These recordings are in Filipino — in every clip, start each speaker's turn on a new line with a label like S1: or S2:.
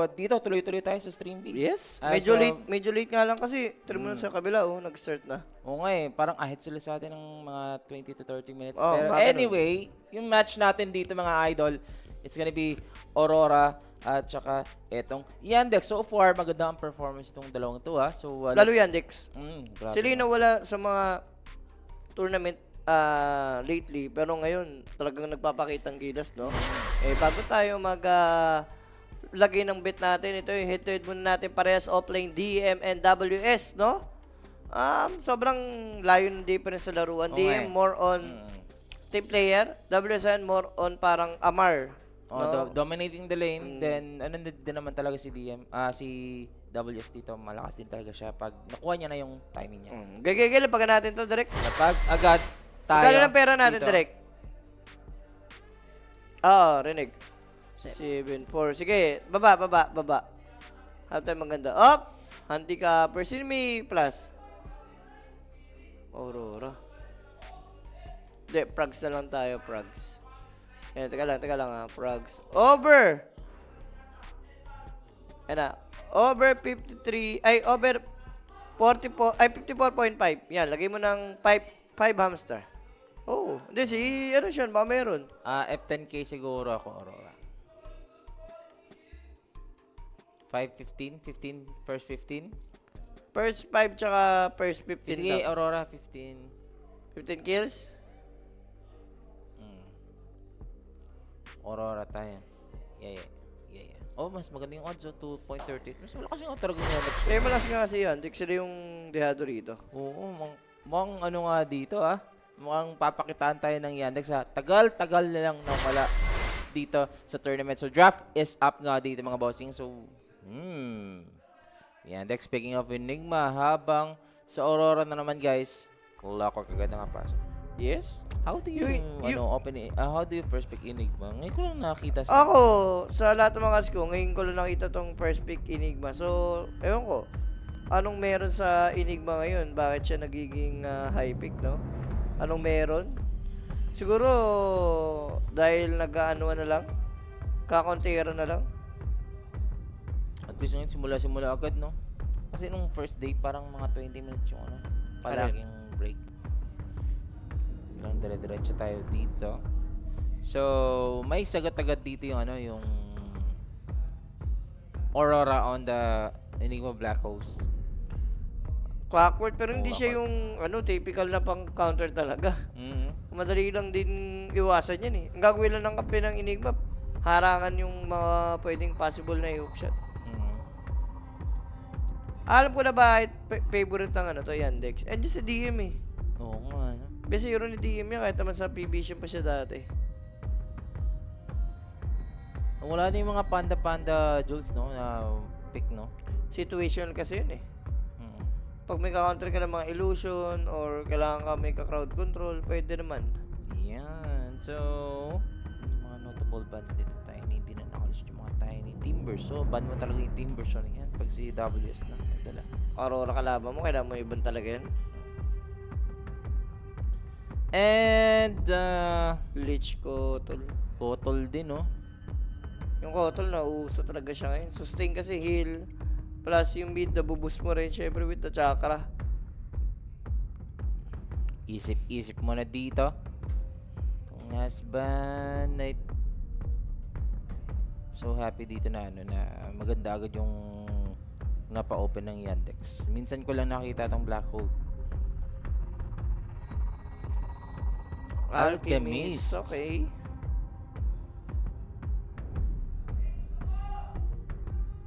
S1: dito, tuloy-tuloy tayo sa stream B.
S2: Yes.
S1: Ah,
S2: Medyo late nga lang kasi. Trim mo sa kabila, nag-start na.
S1: Oo nga parang ahead sila sa atin ng mga 20 to 30 minutes.
S2: Oh,
S1: Pero
S2: bakit
S1: anyway, yung match natin dito mga idol, it's gonna be Aurora at saka etong Yandex. So far, maganda ang performance itong dalawang to ha. So,
S2: Lalo Yandex.
S1: grabe
S2: Sila yung
S1: na.
S2: nawala sa mga tournament lately. Pero ngayon, talagang nagpapakitang gilas, no? Bago tayo lagay ng bet natin, ito yung head-to-head muna natin parehas offline DM and WS, no? Sobrang layo ng difference sa laruan.
S1: Okay.
S2: DM more on team player, WSN more on parang Amar. No?
S1: Dominating the lane, then ano din naman talaga si DM, si WS dito, malakas din talaga siya pag nakuha niya na yung timing niya.
S2: Gagagala pag natin to direct.
S1: Kapag agad tayo.
S2: Magkano ng pera natin
S1: dito.
S2: direct? Rinig. 7-4. Sige, baba. Halftime maganda. Up! Handicapper. Sino may plus? Aurora. Hindi, Prags na lang tayo, Prags. Teka lang ha, Prags. Over! Over 53, over 44, 54.5. Yan, lagay mo ng 5 hamster. Hindi, ano siya, ba meron?
S1: F10K siguro ako, Aurora. 15, first 15.
S2: First 5 tsaka first 15
S1: Sige,
S2: lang.
S1: Aurora, 15.
S2: 15 kills?
S1: Aurora tayo. Yeah. Mas maganda yung odds, 2.30. Mas malakas yung talaga yung Yandex.
S2: Malas nga kasi yan. Dik sila yung dehado rito.
S1: Oo, mukhang ano nga dito mukhang papakitaan tayo ng Yandex Tagal na lang nawala dito sa tournament. So draft is up nga dito mga bossing. So, Yandex picking up Enigma habang sa Aurora na naman guys. Clockwork agad na nga pasok.
S2: Yes?
S1: How do you, how do you first pick Enigma? Ngayon ko lang nakita
S2: Ako, sa lahat ng mga kas ko, ngayon ko lang nakita tong first pick Enigma. So, ewan ko. Anong meron sa Enigma ngayon? Bakit siya nagiging high pick, no? Anong meron? Siguro, dahil nag-ano na lang? Kakontera na lang?
S1: At least ngayon, simula agad, no? Kasi nung first day, parang mga 20 minutes yung palaging break. Lang dire-diretso tayo dito. So, may sagat-agad dito yung yung Aurora on the Enigma Black Host.
S2: Clockwork, pero hindi siya yung typical na pang counter talaga. Madali lang din iwasan yan Ang gagawin lang ng kampi ng Enigma, harangan yung mga pwedeng possible na i-hook shot. Alam ko na bakit favorite ng to, Yandex. Andiyan sa DM
S1: Oo nga, no?
S2: Besiro ni DM yan, kahit naman sa PB pa siya dati.
S1: Wala na yung mga panda Jules, no? Na pick, no?
S2: Situation kasi yun Pag may ka-counter ka ng mga illusion or kailangan ka may ka-crowd control, pwede naman.
S1: Yan. So, mga notable bans dito. Tiny, hindi na nakalis yung mga Tiny Timbers. So, ban mo talaga yung Timbers yan. Pag si WS na. Dala.
S2: Aurora kalaban mo, kailangan mo ibang talaga yan.
S1: And,
S2: Lich Kotol.
S1: Kotol din, no?
S2: Yung Kotol, nauuso talaga siya ngayon. Sustain kasi heal. Plus yung mid, nabuboost mo rin syempre with the chakra.
S1: Isip mo na dito. Kung husband, night. So happy dito na na maganda agad yung napa-open ng Yandex. Minsan ko lang nakita tong Black Hole. Alchemist.
S2: Okay.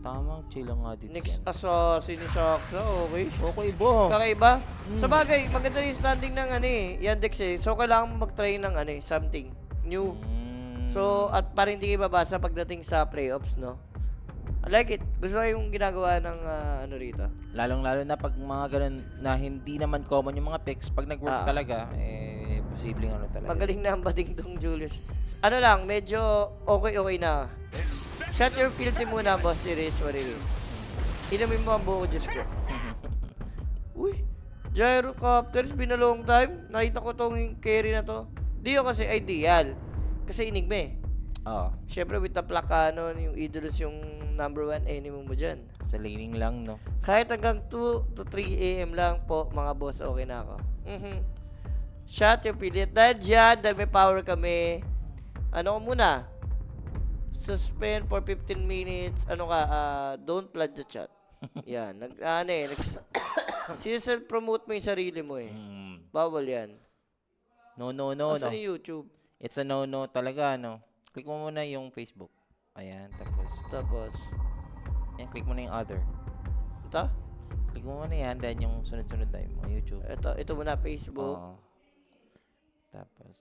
S1: Tamang chill lang nga dito.
S2: Next assassin ni Saksa, okay.
S1: Okay, bo.
S2: Kakaiba. Sa bagay, maganda yung standing ng Yandex So, kailangan mo mag-try ng something new. So, at parang hindi kayo babasa pagdating sa playoffs, no? I like it. Gusto ko yung ginagawa ng rito.
S1: Lalong-lalo na pag mga ganun na hindi naman common yung mga picks, pag nag-work talaga, posibleng talaga.
S2: Magaling na ang bading tong Julius. Medyo okay na. Shut your filthy muna, boss series or release. Inamin mo ang buko, Diyos ko. Uy, Gyrocopters, been a long time. Nakita ko tong carry na to. Dio kasi ideal. Kasi Enigma
S1: Oo.
S2: Siyempre with the Placano, yung Idolus yung number 1 enemy mo dyan.
S1: Sa laning lang, no?
S2: Kahit hanggang 2 to 3 AM lang po, mga boss, okay na ako. Shot yung pilit. Dahil dyan, dahil may power kami, ano ko muna? Suspend for 15 minutes. Ano ka? Don't flood the chat. Yan. Sineself-promote mo yung sarili mo eh. Bawal yan.
S1: No, no, no, no.
S2: Asan yung YouTube?
S1: It's a no-no talaga, no? Click mo muna yung Facebook. Ayan,
S2: Tapos,
S1: yan, click mo na yung other.
S2: ito?
S1: Click mo muna yan, then yung sunod-sunod na yung mga YouTube.
S2: Ito muna, Facebook.
S1: Oo. Tapos,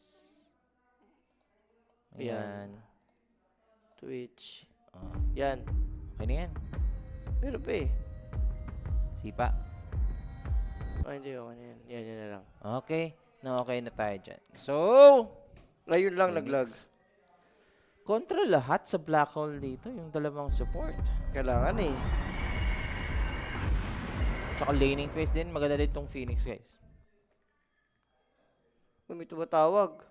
S2: Yan.
S1: ayan.
S2: Twitch.
S1: Oh.
S2: Yan.
S1: Okay na yan.
S2: Meron pa eh.
S1: Sipa.
S2: Hindi, okay na yan. Yan na lang.
S1: Okay. No, okay na tayo dyan. So,
S2: Ngayon lang
S1: Phoenix.
S2: naglag.
S1: kontra lahat sa black hole dito, yung dalawang support.
S2: Kailangan eh.
S1: Tsaka laning phase din, maganda din tong Phoenix, guys.
S2: May tumatawag.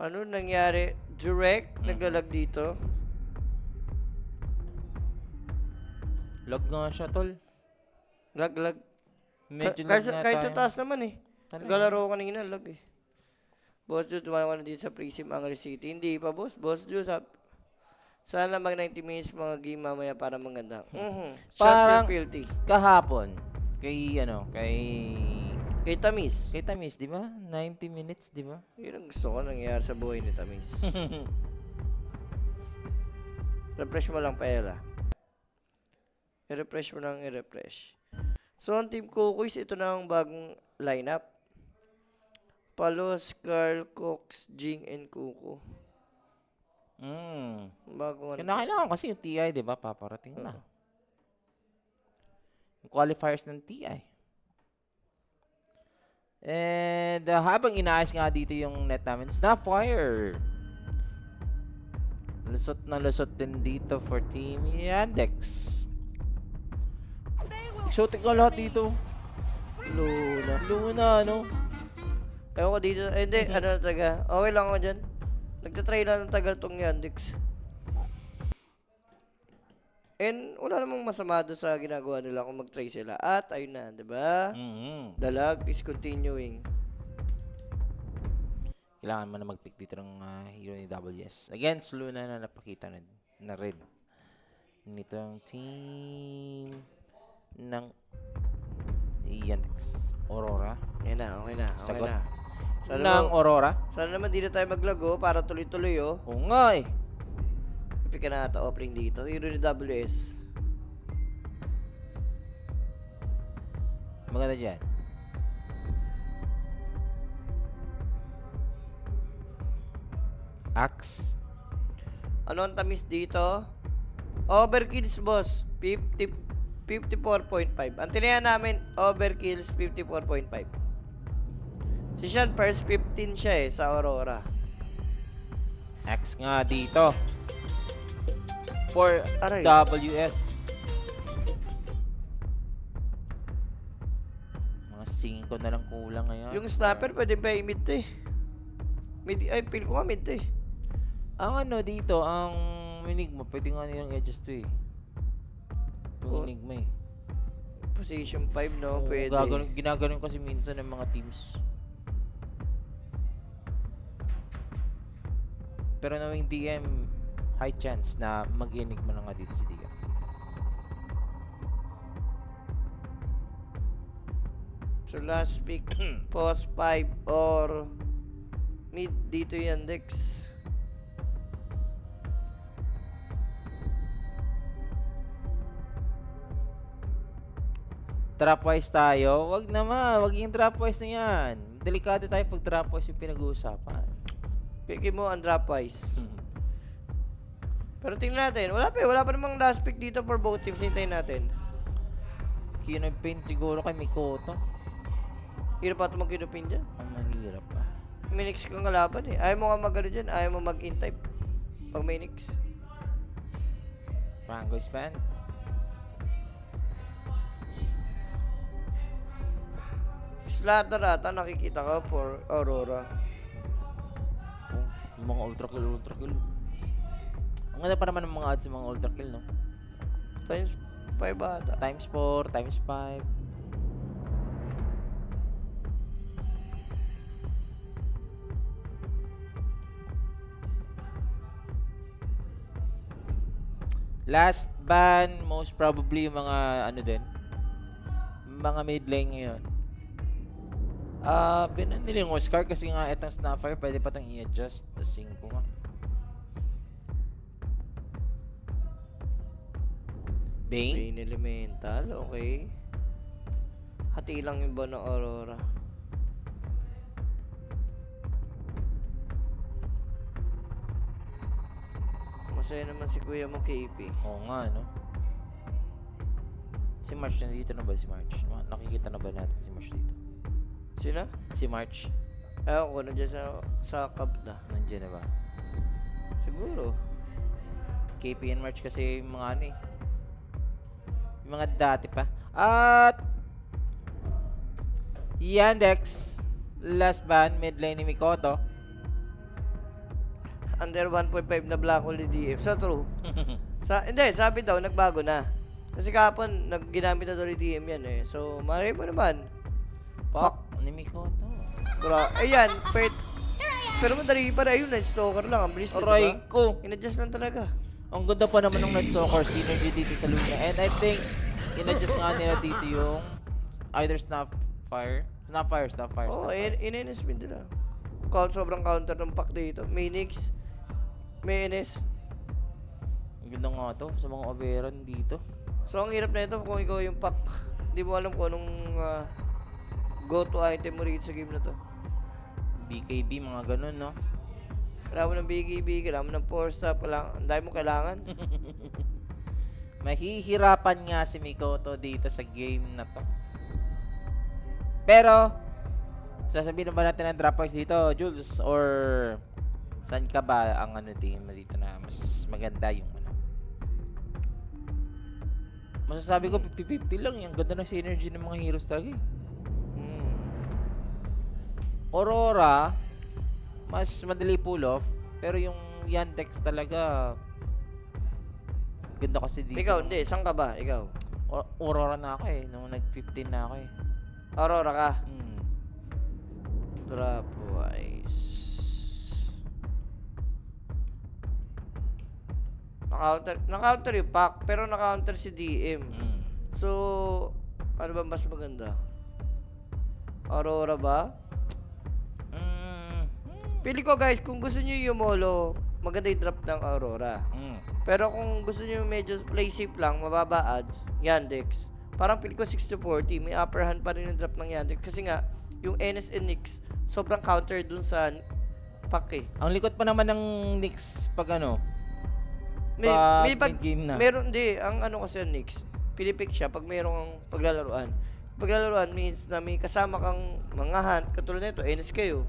S2: Ano nangyari? Direct, naglalag dito.
S1: Lag nga siya, tol.
S2: Lag.
S1: Medyo lag
S2: Kahit,
S1: nga
S2: kahit sa
S1: tayo.
S2: taas naman eh.
S1: Talaga?
S2: Naglalaro ko kanina, lag eh. Boss Jude, tumayo ka na dito sa Prism Angry City. Hindi pa, boss. Boss Jude, sana mag 90 minutes mga game mamaya para maganda. Shot
S1: Parang-
S2: your filthy.
S1: Kahapon, kay
S2: Tamis.
S1: di ba? 90 minutes, di ba?
S2: Yun ang gusto ko nangyayari sa buhay ni Tamis. Refresh mo lang, Paella. I-refresh mo lang, i-refresh. So, ang Team Kukuys, ito na ang bagong lineup. Palos, Carl, Cox, Jing, and Kuku. Bagong
S1: Kailangan kasi yung TI, di ba? Paparating na. Yung qualifiers ng TI. And habang inaayos nga dito yung net namin, Snapfire. Lusot na lusot din dito for Team Yandex. Shooting ka lahat dito. Luna, no?
S2: Ewan ko dito. Hindi, ano na taga. Okay lang ako dyan. Nagtatry na ng tagal tong Yandex. And wala namang masama doon sa ginagawa nila kung mag-try sila. At ayun na, di ba? Dalag is continuing.
S1: Kailangan mo na mag-pick dito ng hero ni WS. Against Luna na napakita na red. Nitong team ng Yandex. Aurora.
S2: Yan na, okay na. Okay
S1: Sagot.
S2: na.
S1: Ng Aurora.
S2: Sana naman di na tayo maglago para tuloy-tuloy oh.
S1: Oo nga eh.
S2: Pick na ata opening dito. Hero ni WS.
S1: Maganda dyan. Axe.
S2: Ano ang tamis dito? Overkills, boss. 54.5. Ang tinayan namin, overkills 54.5. Si Sean first 15 siya eh, sa Aurora.
S1: Axe nga dito. For
S2: Aray.
S1: WS. Mga 5 na lang kulang ngayon.
S2: Yung sniper, pwede ba i-mid to eh? Feel ko nga mid to eh.
S1: Ang ano dito, ang Enigma, pwede nga nilang edges to eh.
S2: Oh.
S1: Yung Enigma eh.
S2: Position 5, no?
S1: Oo,
S2: Pwede.
S1: ginaganon kasi minsan ng mga teams. Pero knowing DM, high chance na mag-enigma na nga dito si DM.
S2: So last pick, post 5 or mid dito yan, Dex.
S1: Dropwise tayo? Wag naman, wag yung dropwise na yan. Delikado tayo pag dropwise yung pinag-uusapan.
S2: Pick mo ang dropwise. Pero tingnan natin, wala pa namang last pick dito for both teams. Hintayin natin.
S1: Kinopin siguro kay Mikoto.
S2: Hirap pa ito mag-kinupin dyan.
S1: Ang mahirap pa.
S2: May nix kang kalaban eh. Ayaw mo nga mag-ano dyan. Ayaw mo mag-in-type. Pag may nix.
S1: Rango span.
S2: Slaughter ata nakikita ka for Aurora.
S1: Yung mga ultra kill. Ang ganda pa naman ng mga ads ng mga ultra kill, no?
S2: Times 5 ata.
S1: Times 4, times 5. Last ban, most probably yung mga ano din. Mga mid lane ngayon. Binan nila yung Oscar kasi nga itong Snapfire pwede pa itong i-adjust. 5 nga. Bane?
S2: Bane Elemental, okay. Hati lang yung ba ng Aurora? Masaya naman si kuya mo KP.
S1: Oo nga, no? Si March, nandito na ba si March? Nakikita na ba natin si March dito?
S2: Sina?
S1: Si March,
S2: Ewan ko, nandiyan sa cup na.
S1: nandiyan na ba?
S2: Siguro.
S1: KP and March kasi yung mga ano eh. Yung mga dati pa. At Yandex, last ban, mid lane ni Mikoto.
S2: Under 1.5 na black hole ni DM. Sa true. Hindi, sabi daw, nagbago na. Kasi kahapon, ginamit na daw ni DM yan eh. So, malay mo naman.
S1: Pak ni Mikoto.
S2: Ayan, pero madali pa na yun, stalker lang. Ang bilis na,
S1: Aray
S2: diba?
S1: ko.
S2: In-adjust lang talaga.
S1: Ang ganda pa naman ng Night Stalker synergy dito sa Luna. And I think, in-adjust nga nila dito yung either Snapfire.
S2: Oo, in-NS nila. Sobrang counter ng pack dito. Minix, may NS.
S1: Ang ganda nga to sa mga Overon dito.
S2: So, ang hirap na ito kung ikaw yung pack. Hindi mo alam kung anong go-to item mo rito sa game na to.
S1: BKB, mga ganun, no?
S2: Kailangan mo ng BKB, kailangan mo ng force up, ang dami mo kailangan.
S1: Mahihirapan nga si Mikoto dito sa game na to. Pero, sasabihin na ba natin ang drop points dito, Jules? Or, saan ka ba ang ano tingin mo dito na mas maganda yung ano? Masasabi ko 50-50 lang. Yung ganda ng synergy ng mga heroes talaga eh. Aurora, mas madali pull off. Pero yung Yandex talaga, ganda kasi dito.
S2: Ikaw, hindi. Saan ka ba? Ikaw?
S1: Aurora na ako eh. Nung nag-15 na ako eh.
S2: Aurora ka?
S1: Drop.
S2: Dropwise. Na-counter yung pack, pero na-counter si DM. So, ano ba mas maganda? Aurora ba? Pili ko guys, kung gusto niyo yung Yumolo, maganda yung drop ng Aurora. Pero kung gusto niyo medyo play safe lang, mababa odds, Yandex. Parang pili ko 60-40, may upper hand pa rin yung drop ng Yandex. Kasi nga, yung NS and Nyx, sobrang counter dun sa pack eh.
S1: Ang likod pa naman ng Nyx pag ano,
S2: May
S1: mid-game na.
S2: Meron, di, ang ano kasi yung Nyx, pilipick siya pag mayroong paglalaruan. Paglalaruan means na may kasama kang mga hunt, katulad nito, NS kayo.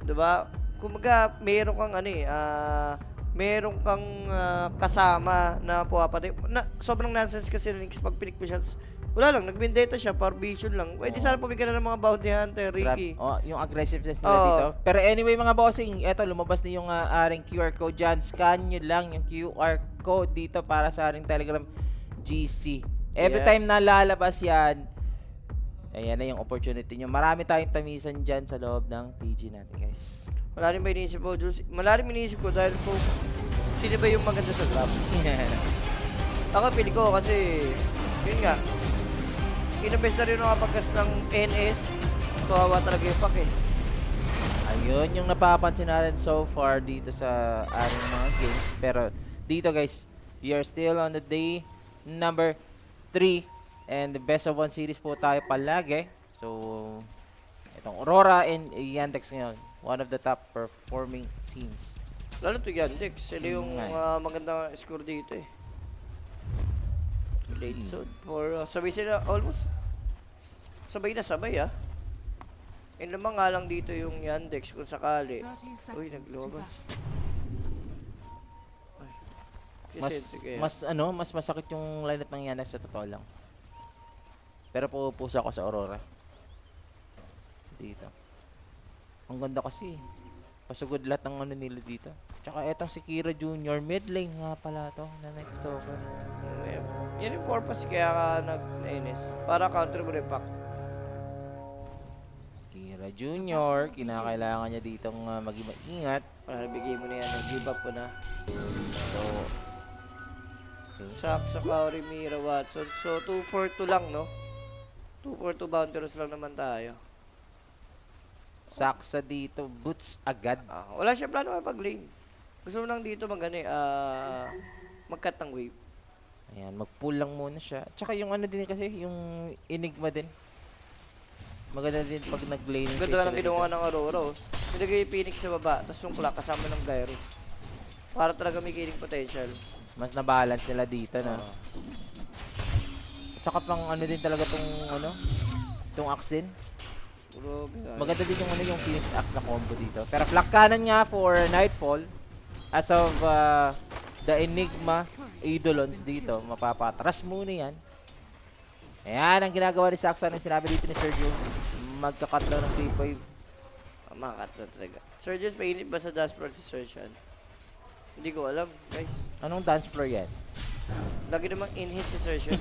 S2: Diba? Kumaga, meron kang ano eh, meron kang kasama na puwapatay. Sobrang nonsense kasi ng Nyx pag pinik mo siya. Wala lang, nag-vendetta siya, for vision lang. Pwede sana pumigyan na ng mga bounty hunter, Ricky.
S1: Yung aggressiveness nila dito. Pero anyway mga bossing, eto lumabas na yung aring QR code dyan. Scan nyo lang yung QR code dito para sa aring Telegram GC. Every time na lalabas yan, ayan na yung opportunity nyo. Marami tayong tamisan dyan sa loob ng TG natin, guys.
S2: Malalim ba iniisip ko, Jules? Malalim iniisip ko dahil po, sino ba yung maganda sa drop? Ako, pili ko kasi, yun nga, inabes na rin nakapagkas ng NS, kawawa talaga yung pack eh.
S1: Ayun yung napapansin natin so far dito sa ating mga games. Pero dito guys, we are still on the day number 3. And the best of 1 series po tayo palagi. So, itong Aurora and Yandex ngayon. One of the top performing teams.
S2: Lalo to Yandex, sila yung magandang score dito eh. Late zone. For, sabay sila, almost, sabay na sabay ah. And lamang nga lang dito yung Yandex kung sakali. Uy, naglobas.
S1: Mas masakit yung lineup ng Yandex sa totoo lang. Pero pupusa ako sa Aurora. Dito. Ang ganda kasi. Pasugod lahat ng ano nila dito. Tsaka etong si Kira Jr. mid lane nga pala to na Night Stalker.
S2: Yan yung purpose kaya ka nag-NS. Para counter mo rin pack.
S1: Kira Jr. Kinakailangan niya ditong maging maingat.
S2: Para nabigay mo na yan. Give up ko na.
S1: So, okay.
S2: Saksa, Kaori, Mira, Watson. So, 2-4-2 lang, no? 2-4-2 boundaries lang naman tayo.
S1: Saksa dito, boots agad.
S2: Wala siya plano makipag-lane. Gusto mo lang dito mag-cut ng wave.
S1: Ayan, mag-pull lang muna siya. Tsaka yung ano din kasi, yung Enigma din. Maganda din pag nag-lane.
S2: Ganda lang ginawa ng Aurora. Oh. Nilagay yung Phoenix sa baba, tapos yung clock kasama ng Gyro. Para talaga may killing potential.
S1: Mas na-balance nila dito, no? Tsaka pang ano din talaga tong ano, tong axe din. Maganda din yung ano yung Phoenix Axe na combo dito. Pero flank cannon nga for Nightfall. As of the Enigma Eidolons dito, mapapatras muna yan. Ayan ang ginagawa ni Saksa nung sinabi dito ni Sir Jules. Magka-cut lang ng 3-5.
S2: Makakat na talaga. Sir Jules, mainit ba sa dashboard si Sir Sean? Hindi ko alam, guys.
S1: Anong dance floor yan?
S2: Lagi namang in-hit si Sir Sean.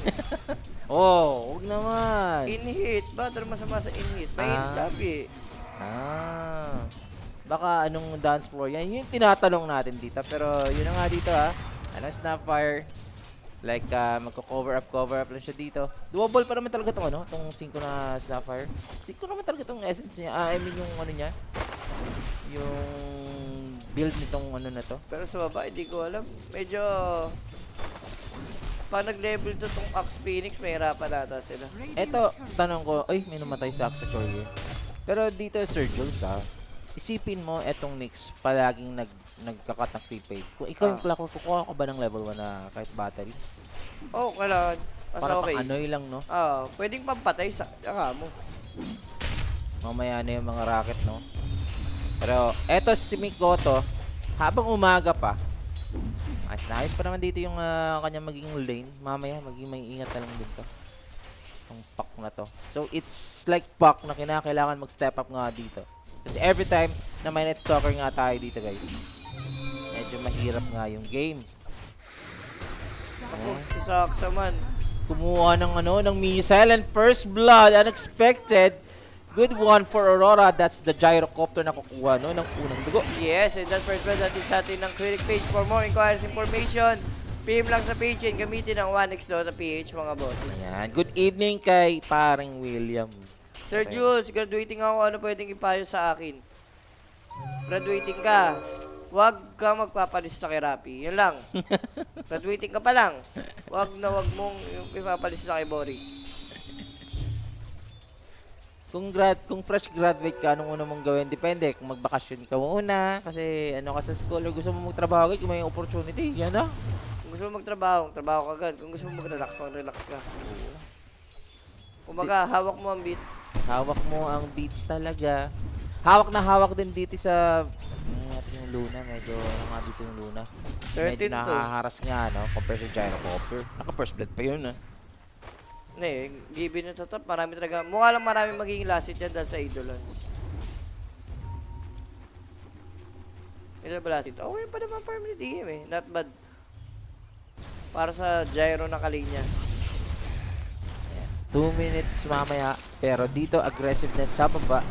S1: Oh, huwag naman.
S2: In-hit? Ba? Pero masama sa in-hit. Mainit lagi.
S1: Baka anong dance floor yan? Yun yung tinatanong natin dito. Pero yun na nga dito ha. Ano, Snapfire. Like, magko-cover up lang siya dito. Doable pa naman talaga itong ano, itong 5 na Snapfire. 5 naman talaga itong essence niya. I mean yung ano niya. Yung build nitong ano na to.
S2: Pero sa baba, hindi ko alam. Medyo... Pag nag-level to tong Axe Phoenix, may hirapan nata sila.
S1: Eto, tanong ko, ay, may namatay sa Axe Courier. Pero dito, Sir Jules, isipin mo, etong Nyx, palaging nagkakat ng prepaid. Kung ikaw yung plako, kukuha ka ba ng level 1 na kahit battery?
S2: Oo, kailangan. Basta
S1: Para
S2: okay.
S1: pang anoy lang, no?
S2: Pwedeng pampatay sa mo.
S1: Mamaya na yung mga rocket, no? Pero, eto si Mikoto, habang umaga pa, ayos pa naman dito yung kanyang maging lane. Mamaya, maging may ingat na lang dito. Itong pack na to. So, it's like pack na kinakailangan mag-step up nga dito. Kasi every time na may Night Stalker nga tayo dito, guys, medyo mahirap nga yung game.
S2: Saksa man.
S1: Kumuha ng ano, ng missile and first blood, unexpected. Good one for Aurora. That's the gyrocopter na kukuha, no, ng unang dugo.
S2: Yes, and that's first blood natin sa atin ng clinic page. For more inquiries information, PM lang sa page and gamitin ang 1x sa PH, mga boss.
S1: Ayan. Good evening kay paring William.
S2: Sir Jules, graduating ako. Ano pwedeng ipayo sa akin? Graduating ka. Huwag ka magpapalis sa Kerapi. Yan lang. Graduating ka pa lang. Huwag mong ipapalis sa kay Bori.
S1: Kung fresh graduate ka, anong una mong gawin? Depende. Kung magbakasyon ka muna, kasi ano ka sa school, or gusto mo magtrabaho, kung may opportunity, yan na.
S2: Kung gusto mo magtrabaho ka agad. Kung gusto mo mag-relax, mag-relax ka. Kumbaga, hawak mo ang beat.
S1: Hawak mo ang beat talaga. Hawak na hawak din dito sa yung Luna. Medyo nga dito yung Luna. Medyo
S2: 13 to.
S1: nakaharas nga, no? Compared sa Gyrocopter. Naka-first blood pa yun,
S2: Given na top, marami talaga. Mukha lang marami magiging last hit yan dahil sa Eidolons. Ilan ba last hit? Okay pa naman farm ni DM Not bad. Para sa Gyro na kalinya.
S1: 2 minutes mamaya. Pero dito, aggressiveness sa baba.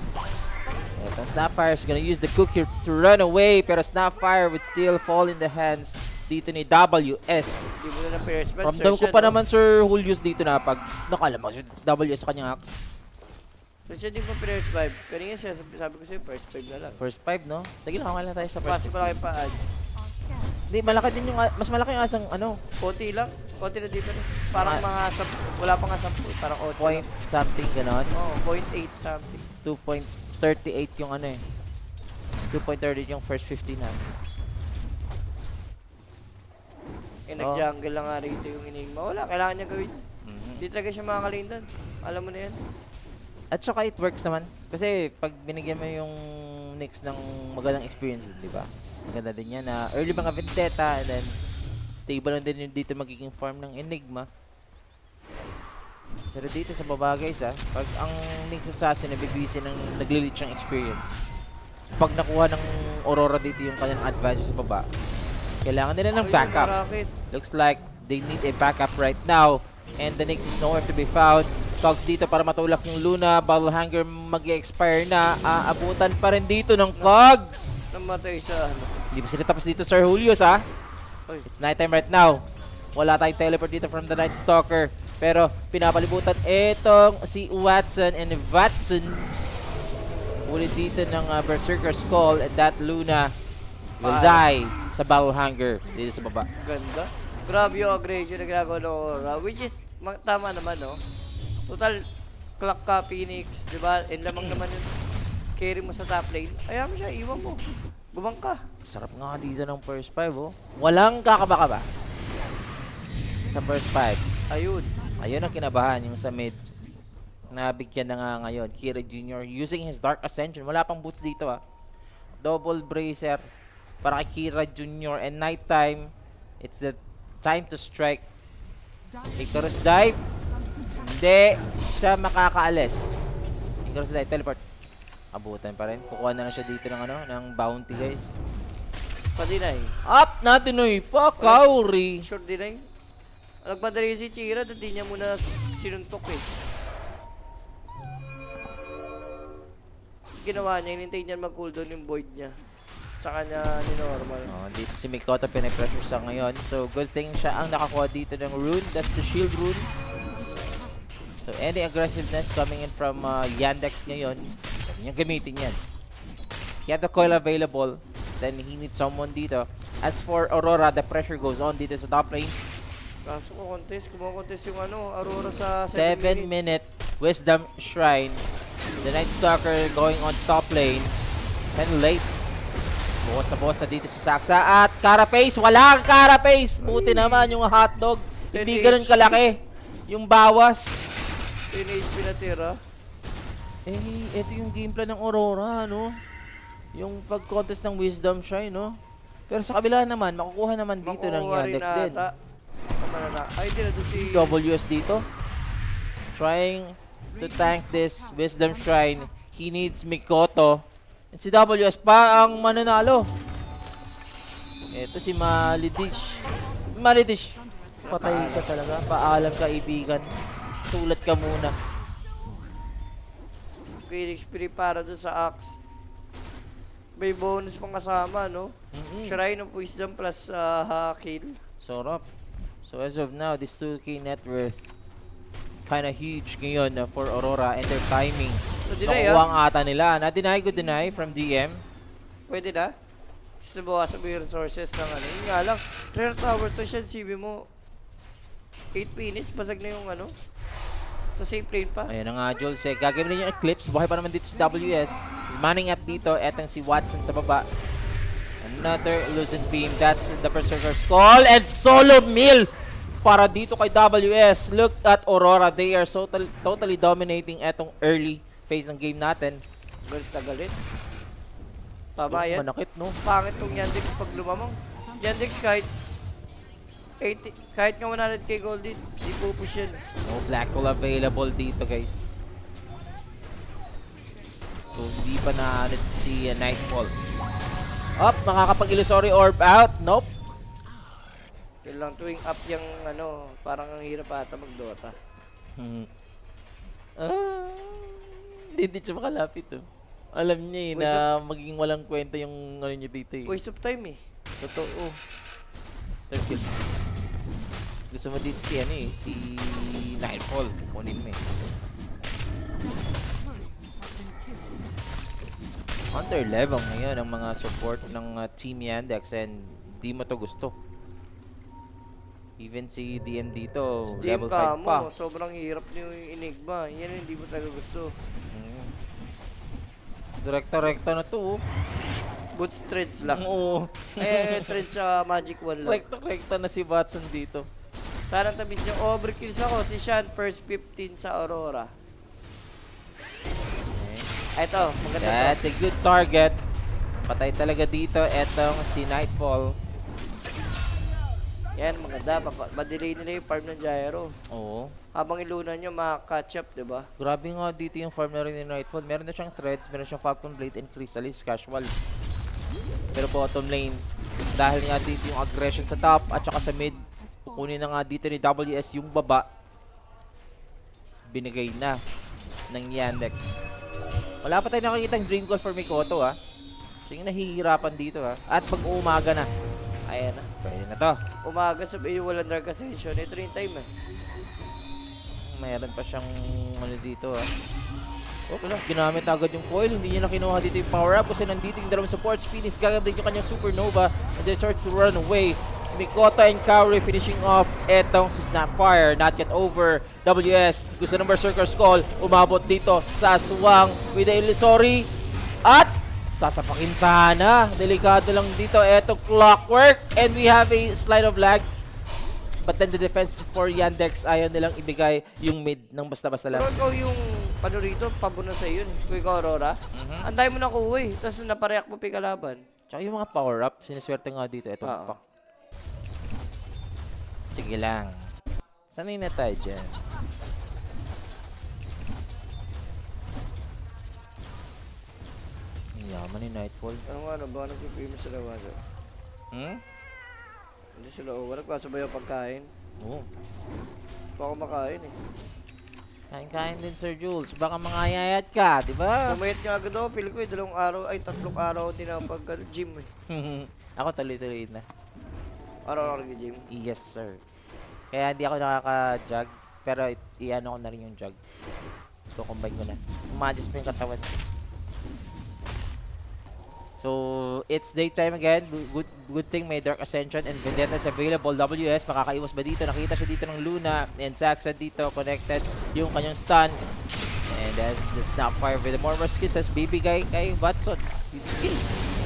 S1: Ito, Snapfire is gonna use the cookie to run away. Pero Snapfire would still fall in the hands dito ni WS.
S2: Hindi mo na na-first match.
S1: Ramdam ko pa naman, Sir Julius, dito na pag nakalamang si WS sa kanyang axe.
S2: So siya din mo first 5. Kanina siya, sabi ko sa'yo, first 5 na lang.
S1: First 5, no? Sige lang, okay lang tayo sa first
S2: Kasi malaki pa ads.
S1: Hindi, malaki din yung, mas malaki yung asang, ano,
S2: Konti lang. Konti na difference. Parang mga, wala pa nga 10. Parang 8
S1: point something, ganon.
S2: Oo, 0.8 something.
S1: 2.38 yung ano 2.38 yung first 15 na.
S2: Nag-jungle lang nga rito yung Enigma. Wala, kailangan niya gawin. Hindi talaga siya makakalin doon. Alam mo na yan.
S1: At saka it works naman. Kasi pag binigyan mo yung Nyx ng magandang experience, di ba? Maganda din yan na early mga Vendetta and then stable lang din yung dito magiging farm ng Enigma. Pero dito sa baba guys pag ang Nyx Assassin nabibisi ng nagli-leech ng experience. Pag nakuha ng Aurora dito yung kanyang advantage sa baba. Kailangan nila ng backup. Looks like they need a backup right now. And the Nyx is nowhere to be found. Cogs dito para matulak yung Luna. Bubble Hanger mag-expire na. Aabutan pa rin dito ng Cogs.
S2: Namatay sa ano.
S1: Hindi pa sila tapos dito, Sir Julius, ha?
S2: Oy.
S1: It's nighttime right now. Wala tayong teleport dito from the Night Stalker. Pero pinapalibutan itong si Watson and Watson. Ulit dito ng Berserker's Call, and that Luna will die sa Bubble Hanger dito sa baba.
S2: Ganda. Grabe yung aggression na ginagawa ng Aurora. Which is, tama naman, no? Total, clock ka, Phoenix, di ba? And lamang naman yung carry mo sa top lane. Ayaw mo siya, iwan mo. Bumang ka.
S1: Sarap nga dito ng first 5, oh. Walang kakaba-kaba sa first 5.
S2: Ayun.
S1: Ayun ang kinabahan yung sa mid. Nabigyan na nga ngayon. Kira Jr. using his Dark Ascension. Wala pang boots dito, ah. Double Bracer para kay Kira Jr. And nighttime, it's the time to strike. Victor's Dive. Hindi siya makakaalis. Victor's Dive, teleport. Abutan pa rin. Kukuha na lang siya dito ng ng bounty, guys.
S2: Pa-deny.
S1: Up na dinoy pa, Kauri.
S2: Short deny. Nagpadali si Chira, hindi niya muna sinuntok eh. Ginawa niya, hinintay niya mag-cooldown yung void niya. Tsaka niya ni-normal.
S1: Oh, dito si Mikoto pinipressure sa ngayon. So, good thing siya ang nakakuha dito ng rune. That's the shield rune. So, any aggressiveness coming in from Yandex ngayon, yung gamitin yan. He had the coil available. Then, he needs someone dito. As for Aurora, the pressure goes on dito sa top lane.
S2: Kaso ko kumokontest yung Aurora sa
S1: 7 minute Wisdom Shrine. The Night Stalker going on top lane. And late. Bukas na dito sa Saksa. At Carapace, walang Carapace! Buti naman yung hotdog. Hindi ganun kalaki. Yung bawas.
S2: 10 HP na tira.
S1: Ito yung game plan ng Aurora, no? Yung pag-contest ng Wisdom Shrine, no? Pero sa kabila naman, makukuha naman dito ng Yandex din.
S2: Ay, di na doon si...
S1: WS dito. Trying to tank this Wisdom Shrine. He needs Mikoto. And si WS pa ang mananalo. Ito si Malidish. Malidish. Patay ka talaga. Paalam kaibigan. Sulat ka muna.
S2: Phoenix prepara doon sa Axe. May bonus pang kasama, no? Shrine of Wisdom plus kill.
S1: Sarap. So as of now, this 2K net worth kinda huge ngayon for Aurora and their timing.
S2: So, deny,
S1: Nakuha ang ata nila. Na-deny, good deny from DM.
S2: Pwede na? Gusto bawasan mo yung resources ng ano. Yun nga lang, rare tower to siya, CV mo. 8 minutes, basag na yung sa safe lane pa.
S1: Ayan na nga, Jules. Gagawin niya yung Eclipse. Buhay pa naman dito si WS. He's manning up dito. Etong si Watson sa baba. Another Lucent Beam. That's the Berserker's Call. And solo mill para dito kay WS. Look at Aurora. They are totally dominating etong early phase ng game natin.
S2: Galit na galit. Tama yan.
S1: Manakit, no?
S2: Pangit tong Yandex pag lumamang. Yandex kahit 80, kahit nga 100k gold din, di pupush yan.
S1: No black hole available dito, guys. So, hindi pa na si Nightfall. Up, makakapag-illusory orb out. Nope.
S2: Yun lang tuwing up yung parang ang hirap ata mag-Dota.
S1: Hindi siya makalapit, oh. Alam niya na maging walang kwenta yung niya dito, eh.
S2: Waste of time, eh.
S1: Totoo. Third kill. Gusto mo dito si Nightfall. Kunin mo, eh. Under level ngayon ang mga support ng Team Yandex and di mo to gusto. Even si DM dito, level 5 pa.
S2: Sobrang hirap niyo yung Enigma. Yan yung hindi mo talaga gusto.
S1: Direkta-rekta na to, oh.
S2: Boots threads lang.
S1: Oo.
S2: Threads sa Magic 1 lang.
S1: Rekta-rekta na si Watson dito.
S2: Sana tabis niyo. Overkills ako. Si Shan first 15 sa Aurora. Ito, maganda to.
S1: That's a good target. Patay talaga dito. Etong si Nightfall.
S2: Yan, maganda. Madelay nila yung farm ng Gyro.
S1: Oo.
S2: Habang ilunan nyo, maka-catch up, diba?
S1: Grabe nga dito yung farm na rin ni Nightfall. Meron na siyang threads, meron siyang Falcon Blade and Chrysalis casual. Pero bottom lane, dahil nga dito yung aggression sa top at saka sa mid, kukunin na nga dito ni WS yung baba. Binigay na ng Yandex. Wala pa tayo nakikita yung Dream Call for Mikoto ha. So yung nahihirapan dito ha. At pag umaga na, ayan na, pwede na to.
S2: Umaga sabi yung walang Dark Ascension. Ito rin time eh.
S1: Mayroon pa siyang ano dito ha. Oh, wala. Ginamit agad yung coil. Hindi niya na kinuha dito yung power up kasi nandito yung dalawang supports. Phoenix gagamit yung kanyang Supernova and they start to run away. Mikoto and Kaori finishing off etong si Snapfire. Not yet over. WS gusto ng Berserker's Call. Umabot dito sa aswang with the Illusory. At sasapakin sana. Delikado lang dito. Etong Clockwork. And we have a slide of lag. But then the defense for Yandex, ayaw nilang ibigay yung mid ng basta-basta lang.
S2: Pero ikaw yung ano rito, pabuno sa iyo. Kung ikaw Aurora, ang dami mo nakuha eh. Tapos napareak mo pa yung kalaban.
S1: Tsaka yung mga power-up, siniswerte nga dito. Ito,
S2: Oo.
S1: pak. Sige lang. Sanay na tayo dyan. Ang yaman ni Nightfall.
S2: Ano ba? Nagpipimos sila wala.
S1: Hmm?
S2: Hindi sila uwa. Nagkasabay ang pagkain.
S1: Oo.
S2: Pa ako makain eh.
S1: Kain-kain din, Sir Jules. Baka mangayayat ka, di ba?
S2: Pumayat nga agad ako. Pili ko eh. 2 araw, ay 3 araw din ako pag-gym eh.
S1: Ako tuloy-tuloy na.
S2: Araw-araw nag-gym.
S1: Yes, sir. Kaya hindi ako nakaka-jog. Pero i-ano ko na rin yung jog. So, combine ko na. Umadjust pa yung katawan. So, it's daytime again. Good thing may Dark Ascension and Vendetta is available. WS, makakaiwas ba dito? Nakita siya dito ng Luna. And Saxon dito, connected yung kanyang stun. And that's the Snapfire with the Murmur Kisses. Bibigay kay Watson.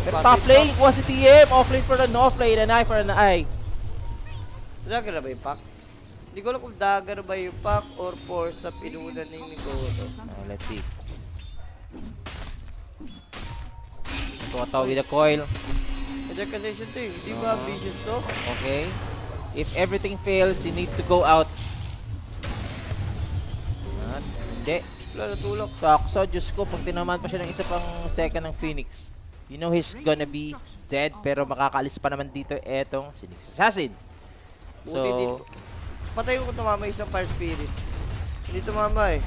S1: Pero top lane, kuha si TM. Offlane for an offlane. An eye for an eye.
S2: Dagger na ba yung pack? Hindi ko alam kung dagger ba yung pack or force sa pinunan ni Mikoto.
S1: Let's see. Mikoto with a coil.
S2: Dark Ascension to eh. Hindi ba ambitious to?
S1: Okay. If everything fails, you need to go out. At, hindi.
S2: Wala natulak.
S1: Sakso, Diyos ko, pag tinaman pa siya ng isa pang second ng Phoenix, you know he's gonna be dead, pero makakaalis pa naman dito etong Phoenix Assassin.
S2: Buti din.
S1: So,
S2: Patay ko tumama isang Fire Spirit. Hindi tumama eh.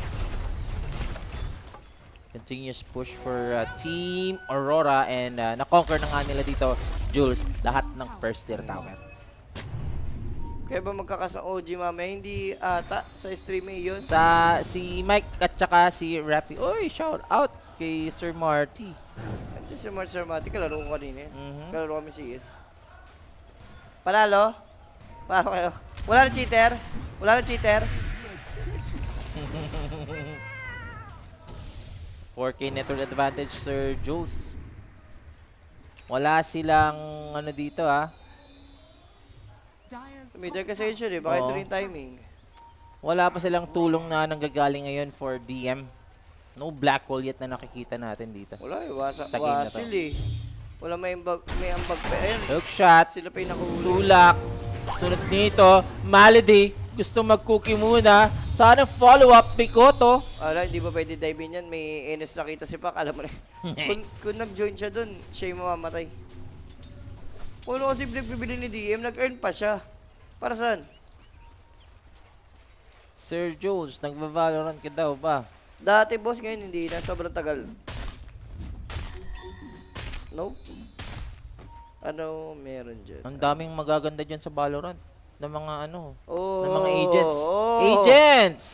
S1: continuous push for Team Aurora and na-conquer na nga nila dito, Jules, lahat ng first tier tower.
S2: Kaya ba magkakasang OG mamaya? Hindi ata sa stream eh yun.
S1: Sa si Mike at saka si Rafi. Oy, shout out kay Sir Marty.
S2: Ito si Sir Mati, kalaro ko kanina eh.
S1: Mhm.
S2: Kalaro kami CS. Panalo? Paano kayo? Wala na cheater? Wala na cheater?
S1: 4K network advantage, Sir Jules. Wala silang ano dito
S2: May Dark Ascension eh. Baka ito
S1: Oo.
S2: rin timing.
S1: Wala pa silang tulong na nanggagaling ngayon for DM. No black hole yet na nakikita natin dito.
S2: Wala eh.
S1: Sa game na to.
S2: Wasil eh. Wala may ambag pa. Ayun.
S1: Hook shot,
S2: Sila pa yung nakahuli.
S1: tulak. Sunod nito, Malady. Gusto mag-cookie muna. Sana follow-up, Mikoto.
S2: Ala, hindi ba pwede dive in yan? May NS nakita si Pac. Alam mo na. kung nag-join siya dun, siya yung mamamatay. Ano kasi bibili ni DM, nag-earn pa siya. Para saan?
S1: Sir Jules, nagva-Valorant ka daw ba?
S2: Dati boss, ngayon hindi na. Sobrang tagal. Nope. Ano meron dyan?
S1: Ang daming magaganda dyan sa Valorant. Ng mga ano,
S2: Oh,
S1: ng mga agents.
S2: oh.
S1: Agents!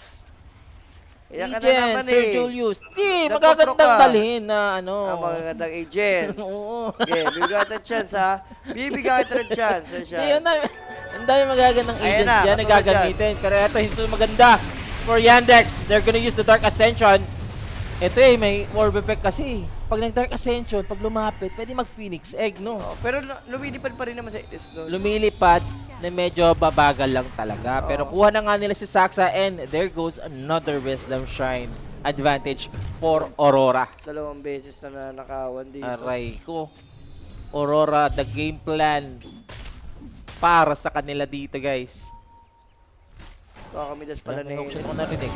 S2: Iyan ka na
S1: Agents,
S2: naman
S1: Sir
S2: eh.
S1: Julius. Di,
S2: Nagpapro
S1: magagandang
S2: ka.
S1: dalhin na ano.
S2: Ang magagandang agents.
S1: Oo.
S2: Okay, bibigyan kita ng chance ha. Bibigyan kita ng chance.
S1: Di,
S2: Siya.
S1: ang dami magagandang
S2: Ayan
S1: agents
S2: na,
S1: dyan na
S2: katulad
S1: gagamitin. Pero ito, hindi ito maganda. For Yandex, they're gonna use the Dark Ascension. Ito may orb effect kasi. Pag nag-Dark Ascension, pag lumapit, pwede mag-Phoenix Egg, no?
S2: Oh, pero lumilipad pa rin naman sa is no?
S1: Lumilipad na medyo babagal lang talaga. Pero kuha na nga nila si Saxa and there goes another Wisdom Shrine advantage for Aurora.
S2: 2 beses na nanakawan dito.
S1: Aray ko. Aurora, the game plan para sa kanila dito, guys.
S2: Kakamidas pala na
S1: May
S2: yun.
S1: option ko narinig.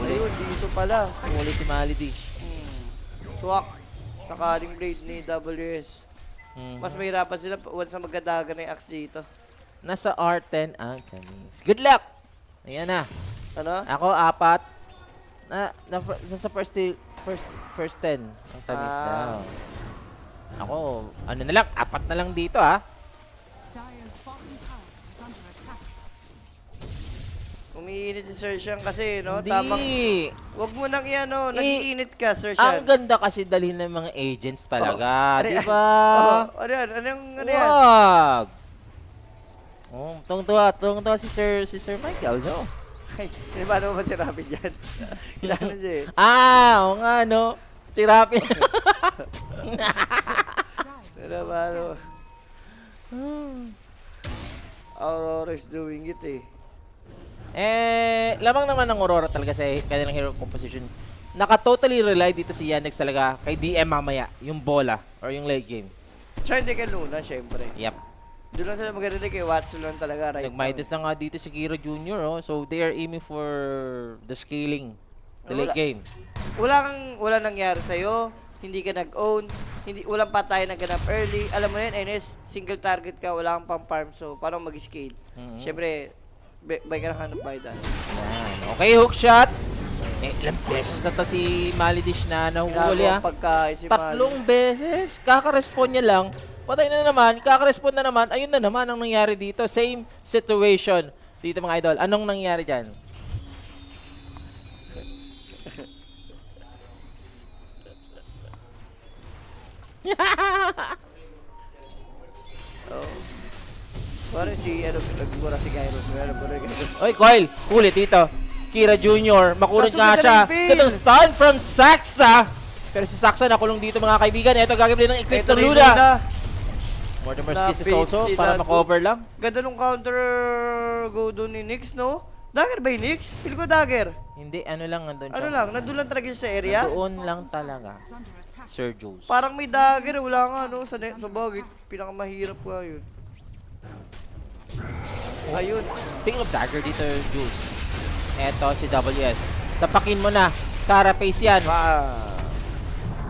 S2: Ayun, dito pala.
S1: Uli si Malady.
S2: Swak. Sakaling blade ni WS. Mas mahirapan sila once na magdadagan na yung axe dito.
S1: Nasa R10 ang Tamis. Good luck! Ayan na.
S2: Ano?
S1: Ako, 4. Nasa first 10 ang Tamis daw. Ako, ano na lang, 4 na lang dito
S3: Dire's bottom tower is under attack.
S2: Umiinit si Sir Sean kasi, no?
S1: Hindi.
S2: Tamang, wag mo nang yan, no? Nag-iinit ka, Sir
S1: Ang
S2: Sean.
S1: ganda kasi dalhin ng mga agents talaga,
S2: Ano
S1: di
S2: yan?
S1: ba?
S2: Ano yan? Ano yan?
S1: Wag! Oh, tungtuwa si Sir Michael, no?
S2: Ay, paano mo masirapi dyan? Kailangan siya eh.
S1: Oo nga, no? Si Rapi.
S2: Pero paano? Aurora is doing it eh.
S1: Lamang naman ng Aurora talaga sa kanilang hero composition. Naka-totally rely dito si Yandex talaga kay DM mamaya, yung bola or yung late game.
S2: Tsaka hindi ka Luna, syempre.
S1: Yep.
S2: Doon lang sila maganda kay Watson lang talaga right
S1: Nag-Midas na nga dito si Kira Jr. So they are aiming for the scaling. The late game.
S2: Wala nangyari sa'yo, hindi ka nag-own, walang patay na ganap early. Alam mo yun, NS, single target ka, wala kang pang-farm, so parang mag-scale. Syempre, buy ka ng hand of Midas.
S1: Yan. Okay, hook shot. Ilang beses na to si Malidish na nahuhuli
S2: Grabe ang pagkain si
S1: Tatlong beses. Kaka-respond niya lang. Patay na naman. Kaka-respond na naman. Ayun na naman ang nangyari dito. Same situation dito mga idol. Anong nangyari dyan?
S2: Parang si, nagmura si Gyros.
S1: Oy, Coil. Ulit dito. Kira Jr. Makunod
S2: Kaso
S1: nga siya.
S2: madaling
S1: Katong stun from Saxa. Pero si Saxa nakulong dito mga kaibigan. Ito gagawin ng Eclipse
S2: Ito
S1: ng
S2: rin
S1: Luna.
S2: Luna.
S1: Mortimer's Kiss is
S2: Napit
S1: also
S2: si
S1: para
S2: Dago.
S1: makover lang.
S2: Ganda nung counter go doon ni Nyx, no? Dagger ba yung Nyx? Feel ko dagger.
S1: Hindi, ano lang nandun siya.
S2: Ano lang, nandun lang talaga siya sa area.
S1: Doon lang talaga.
S3: Is under attack.
S1: Sir Jules.
S2: Parang may dagger, wala nga, no? Sa bagay, pinakamahirap nga yun. Ayun.
S1: Speaking of dagger dito, Jules. Eto si WS. Sapakin mo na. Carapace yan.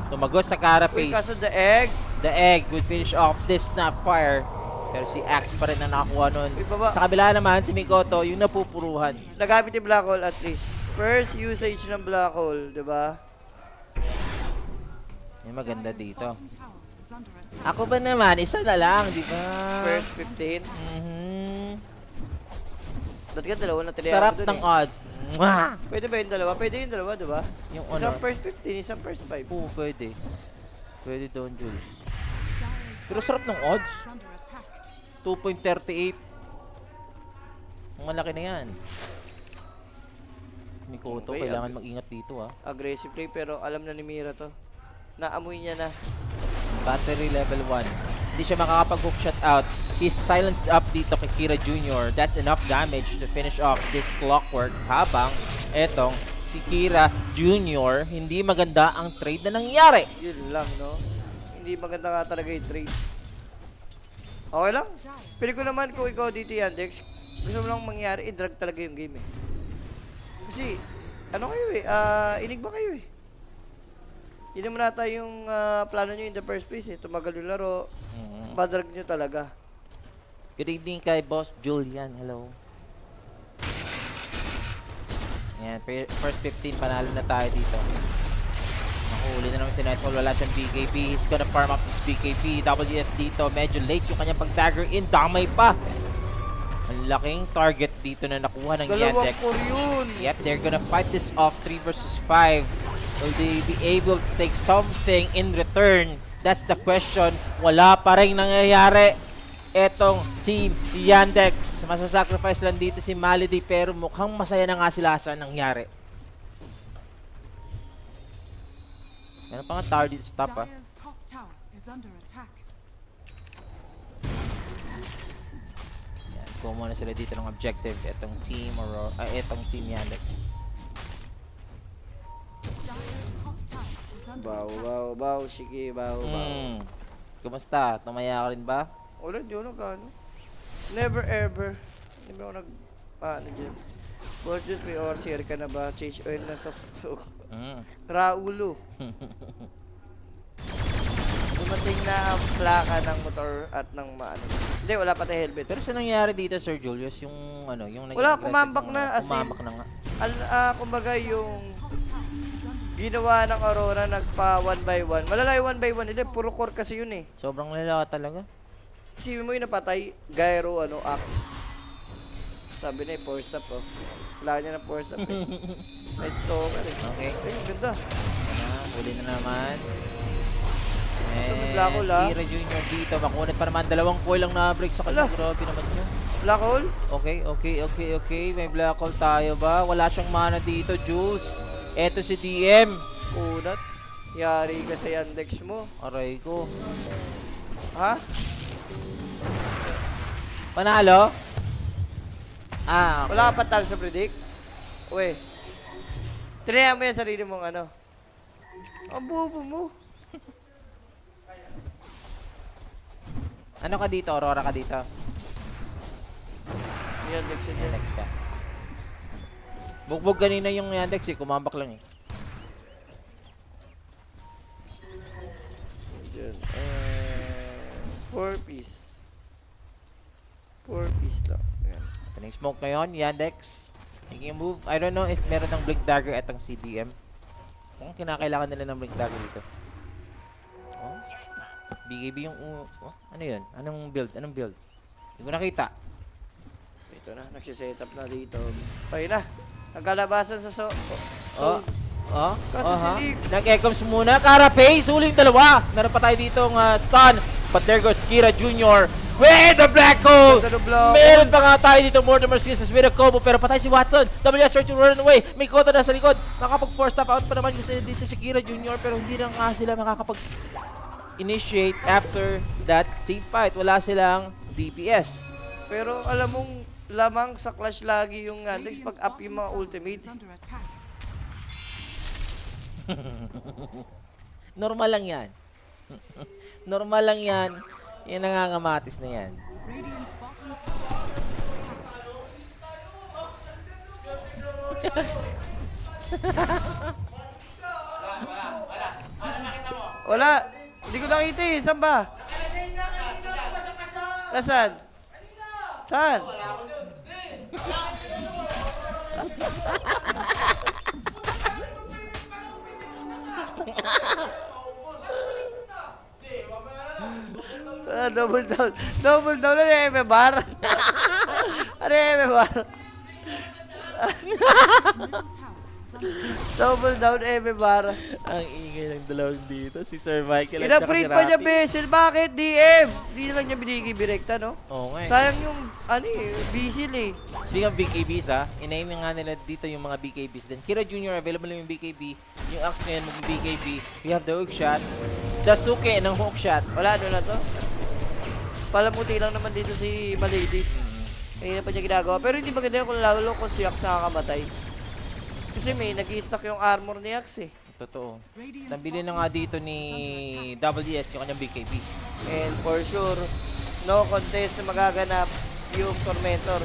S1: Tumagos sa
S2: Uy,
S1: Carapace.
S2: kaso the egg.
S1: The egg would finish off this Snapfire. Pero si Axe pa rin na nakakuha nun.
S2: Uy, baba.
S1: Sa kabila naman, si Mikoto, yung napupuruhan.
S2: Nagamit yung black hole at least. First usage ng black hole, di ba?
S1: Yung maganda
S3: Dire's
S1: dito.
S3: bottom tower is under attack.
S1: Ako ba naman, isa na lang, di ba?
S2: First 15. Dati ka dalawa na tinayaan
S1: Sarap
S2: mo dun
S1: ng
S2: eh.
S1: odds. Mwah!
S2: Pwede ba yung dalawa? Pwede yung dalawa, di ba?
S1: Yung
S2: Isang
S1: ano?
S2: first 15, isang first 5.
S1: Oo, pwede. Pwede doon, Jules.
S3: Dire's
S1: Pero sarap ng odds.
S3: is under attack.
S1: 2.38. Ang malaki na yan. Mikoto,
S2: Okay,
S1: kailangan mag-ingat dito
S2: Aggressive play, pero alam na ni Mira to. Naamoy niya na.
S1: Battery level 1. Hindi siya makakapag-hook shot out. He's silenced up dito kay Kira Jr. That's enough damage to finish off this Clockwork. Habang etong si Kira Jr. hindi maganda ang trade na nangyari.
S2: Yun lang, no? Hindi maganda nga talaga yung trade. Okay lang. Pili ko naman kung ikaw dito yan, Dex. Gusto mo lang mangyari, i-drag talaga yung game eh. Kasi, ano kayo eh, inig ba kayo eh? Yun naman nata yung plano nyo in the first place eh. Tumagal yung laro, madrag nyo talaga.
S1: Good evening kay Boss Julian. Hello. Yan, first 15 panalo na tayo dito. Nakahuli na naman si Nightfall. Wala siyang BKB. He's gonna farm up this BKB. WS dito. Medyo late yung kanyang pag-dagger in. Damay pa. Ang laking target dito na nakuha ng
S2: Dalawang
S1: Yandex.
S2: core yun.
S1: Yep, they're gonna fight this off 3 versus 5. Will they be able to take something in return? That's the question. Wala pa rin nangyayari. Etong team Yandex. Masasacrifice lang dito si Malady pero mukhang masaya na nga sila sa nangyari. Meron pa nga tower dito sa top
S3: Dire's top tower is under attack.
S1: Yan, kuha muna sila dito ng objective. Etong team etong team Yandex.
S3: Dire's top tower is under attack.
S2: Baw, sige, baw.
S1: Kumusta? Tumaya ka rin ba?
S2: Wala, di ako nagkano. Never ever. Hindi ba ako ano dyan. Borges, may overseer ka na ba? Change oil na sa Raulo. dumating na ang plaka ng motor at ng maano. Hindi, wala pa tayo helmet.
S1: Pero sa nangyari dito, Sir Julius, yung ano, yung naging
S2: Wala,
S1: aggressive
S2: kumambak
S1: ng,
S2: na, as in-
S1: kumambak na nga.
S2: Kumbaga yung ginawa ng Aurora nagpa 1 by 1. Malala yung 1 by 1. Hindi, puro core kasi yun eh.
S1: Sobrang lala talaga.
S2: Isipin mo yung napatay, gyro, axe. Sabi na force up, oh. Wala niya na force up eh. Nice stalker eh.
S1: Okay.
S2: Ay, ang ganda.
S1: Huli na naman.
S2: may black hole, ah.
S1: Kira Junior dito. Makunat pa naman. Dalawang coil lang na-break sa kanya.
S2: Ala.
S1: Grabe naman yun.
S2: Black hole?
S1: Okay. May black hole tayo ba? Wala siyang mana dito, Juice. Eto si DM.
S2: Kunat. Yari ka sa Yandex mo.
S1: Aray ko.
S2: Ha?
S1: Panalo? Ah, okay.
S2: Wala ka pa talo sa predict? Uy. Tinayan mo yan sarili mong ano. Ang bobo mo.
S1: Ano ka dito? Aurora ka dito?
S2: Yandex yun yan.
S1: Yandex ka. Bugbog kanina yung Yandex eh. Kumambak lang eh.
S2: Yun. 4 piece. 4 piece lang. Ayan.
S1: Ito na yung smoke ngayon. Yandex. Making a move. I don't know if meron ng Blink Dagger at ang CDM. Kung kinakailangan nila ng Blink Dagger dito. Oh. BKB yung... oh, ano yun? Anong build? Hindi ko nakita.
S2: Ito na. Nagsiset up na dito. Okay na. Nagkalabasan sa
S1: Oh. Oh.
S2: Kaso
S1: Oh, ha?
S2: si Nix.
S1: Nag-ecoms muna. Carapace. Huling dalawa. Meron pa tayo ditong stun. But there goes Kira Jr. with the black hole.
S2: Ganda ng black
S1: Meron pa nga tayo dito Mortimer Skills with a combo. Pero patay si Watson. WS trying to run away. May kota na sa likod. Makakapag-force stop out pa naman yung dito si Kira Jr. Pero hindi na nga sila makakapag-initiate after that team fight. Wala silang DPS.
S2: Pero alam mong lamang sa clash lagi yung Yandex pag up yung mga ultimate.
S3: Is under attack.
S1: Normal lang yan. Normal lang yan. Yung nangangamatis na yan.
S3: Radiant's bottom tower.
S2: Wala. Hindi ko nakita eh. Saan ba? Nasaan? Saan? Double down. Double down. Ano yung MMR? Ano yung MMR?
S3: Its middle tower is under attack.
S2: Double down MMR.
S1: Ang ingay ng dalawang dito. Si Sir Michael at saka si
S2: Ina-break pa niya
S1: Rafi.
S2: Bessel. Bakit? DM. Hindi na lang niya binigay direkta, no?
S1: Oo nga eh.
S2: Sayang yung, Bisil eh.
S1: Speaking of BKBs inaim nga nila dito yung mga BKBs din. Kira Jr. available yung BKB. Yung Axe ngayon mag BKB. We have the hook shot. Dasuke ng hook shot.
S2: Wala, ano na to? Palamuti lang naman dito si Malady. Hindi na pa niya ginagawa. Pero hindi maganda yung kung lalo kung si Axe nakakamatay. Kasi may nag-i-stack yung armor ni Axe eh.
S1: Totoo.
S3: Radiant's
S1: Nabili na
S3: bottom
S1: nga
S3: tower
S1: dito
S3: is
S1: ni
S3: under attack.
S1: WS yung kanyang BKB.
S2: And for sure, no contest na magaganap yung Tormentor.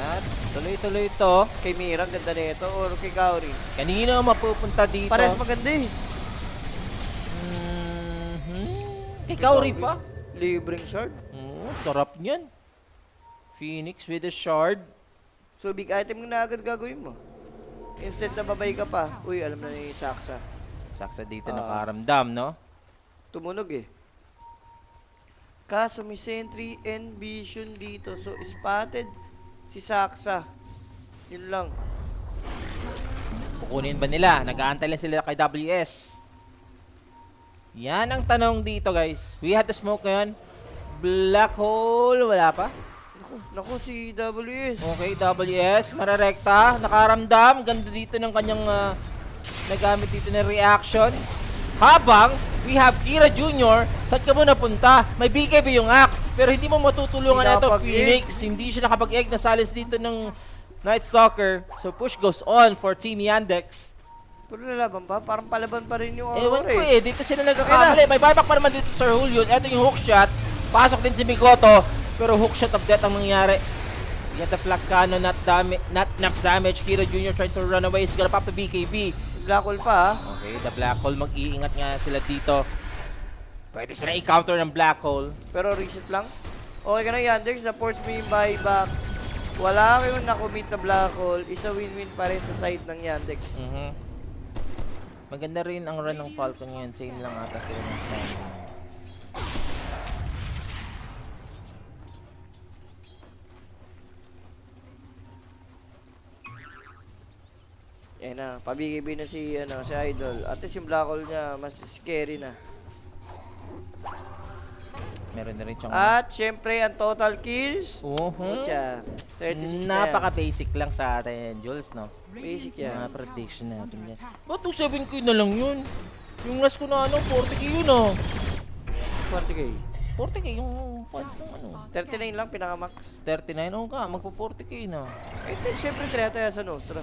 S1: At tuloy-tuloy ito.
S2: Kay Mira, ganda nito. Or kay Kaori.
S1: Kanino mapupunta dito?
S2: Parehas maganda eh.
S1: Kay Kauri pa.
S2: Libreng shard.
S1: Sarap niyan. Phoenix with a shard.
S2: So big item na agad gagawin mo. Instead na babay ka pa. Uy, alam na ni Saksa.
S1: Saksa dito nakaramdam, no?
S2: Tumunog eh. Kaso may sentry and vision dito. So spotted si Saksa. Yun lang.
S1: Kukunin ba nila? Nag-aantay lang sila kay WS. Yan ang tanong dito, guys. We had to smoke ngayon. Black hole, wala pa.
S2: Naku, si WS.
S1: Okay, WS, mararekta, nakaramdam. Ganda dito ng kanyang nagamit dito na reaction. Habang we have Kira Jr. Saan ka mo napunta? May BKB yung Axe, pero hindi mo matutulungan
S2: Hindi
S1: ito,
S2: nakapag-egg.
S1: Phoenix. Hindi siya nakapag-egg na silence dito ng Night Stalker. So push goes on for Team Yandex.
S2: Pero nalaban pa, parang palaban pa rin yung
S1: Ewan
S2: Aurora
S1: ko
S2: eh.
S1: dito sila nagkakamali. May buyback pa naman dito Sir Julius. Ito yung hook shot. Pasok din si Mikoto. Pero hook shot of death ang nangyari. Get the flak cannon, not enough damage. Kira Jr. trying to run away. He's gonna pop the BKB.
S2: Black hole pa ha.
S1: Okay, the black hole. Mag-iingat nga sila dito. Pwede sila i-counter ng black hole.
S2: Pero reset lang. Okay ka na, Yandex. Na-force mo yung buyback. Wala kayong nakomit na black hole. Isa win-win pa rin sa side ng Yandex.
S1: Maganda rin ang run ng Falcon ngayon. Same lang ata sila ng standing.
S2: Yan na. Pabigay na si Idol. At least yung black hole niya, mas scary na.
S1: Meron na rin siyang...
S2: At syempre, ang total kills. Mucha. 36 na yan.
S1: Napaka-basic lang sa atin yan, Jules, no?
S2: Basic
S1: Mga
S2: yan.
S1: prediction natin yan. Ba't 7K na lang yun? Yung last ko na 40K yun, ah.
S2: 40k.
S1: 40K yung points ng
S2: 39 lang, pinaka-max.
S1: 39, oo nga, magpo-40K na.
S2: Eh, syempre, trinataya sa Nostra.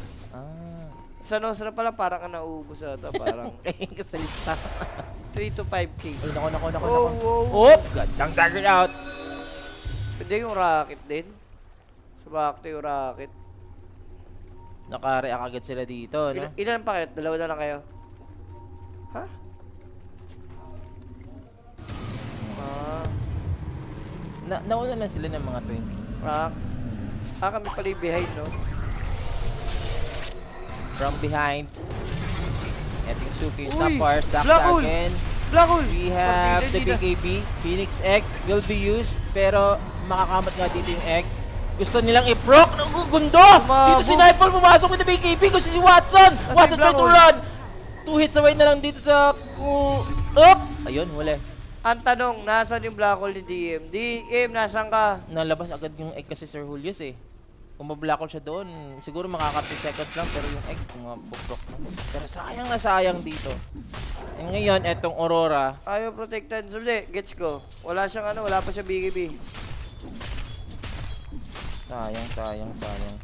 S2: Sa Nostra pala, parang ka nauubos ata. Parang
S1: Kaya ka sa lista.
S2: 3 to 5k.
S1: Ay, nako.
S2: Oh.
S1: Oh, gandang dagger out.
S2: Hindi yung rocket din. Subakto yung rocket.
S1: Naka-react agad sila dito, no?
S2: Ilan pa kayo? Dalawa na lang kayo? Ha?
S1: Nauna lang sila ng mga 20.
S2: Kami pala yung behind, no?
S1: From behind. Eting Suki,
S2: Uy!
S1: stop fire, stop
S2: Black hole!
S1: again.
S2: Black hole!
S1: We have the
S2: Hindi na.
S1: BKB. Phoenix Egg will be used, pero makakamot nga dito yung Egg. Gusto nilang i-proc ng gugundo! Dito si Nightfall pumasok with the BKB. Gusto si Watson! Watson
S2: Black
S1: try to
S2: hole.
S1: run! 2 hits away na lang dito sa... Up! Ayun, huli.
S2: Ang tanong, nasan yung black hole ni DM? DM, nasan ka?
S1: Nalabas agad yung Egg kasi Sir Julius eh. Kung mablock siya doon, siguro makaka 2 seconds lang, pero yung Egg, bubrock na. Pero sayang na sayang dito. Eh, ngayon, etong Aurora,
S2: Ayaw protectan. Suli, gets ko. Wala siyang wala pa siya BKB.
S1: sayang.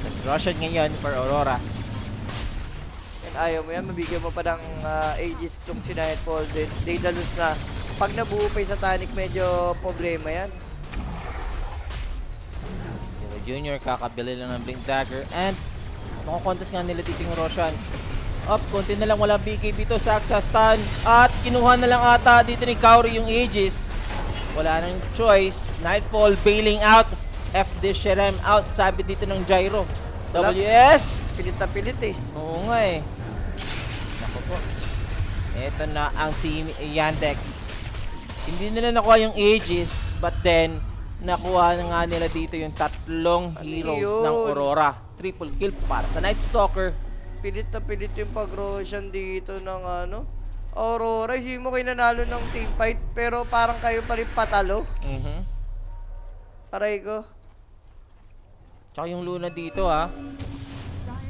S1: Mas Russian ngayon for Aurora.
S2: And ayaw mo yan, mabigyan mo pa ng Aegis itong si Nightfall. Daedalus na. Pag nabuo pa yung Satanic, medyo problema yan.
S1: Pero Junior kakabili lang ng Blink Dagger and makukontest nga nila dito yung Roshan. Up, konti na lang walang BKB to, saksa stun at kinuha na lang ata dito ni Kaori yung Aegis. Wala nang choice. Nightfall bailing out. FD Sherem out, sabi dito ng Gyro.
S2: Wala.
S1: WS!
S2: Pilit na pilit eh.
S1: Oo nga eh. Naku po. Ito na ang Team Yandex. Hindi nila nakuha yung Aegis, but then, nakuha na nga nila dito yung tatlong heroes
S2: yun?
S1: ng Aurora. Triple kill para sa Night Stalker.
S2: Pilit na pilit yung pag-Roshan dito ng Aurora. Isipin mo kayo nanalo ng teamfight, pero parang kayo pa rin patalo. Aray ko.
S1: Tsaka yung Luna dito ha.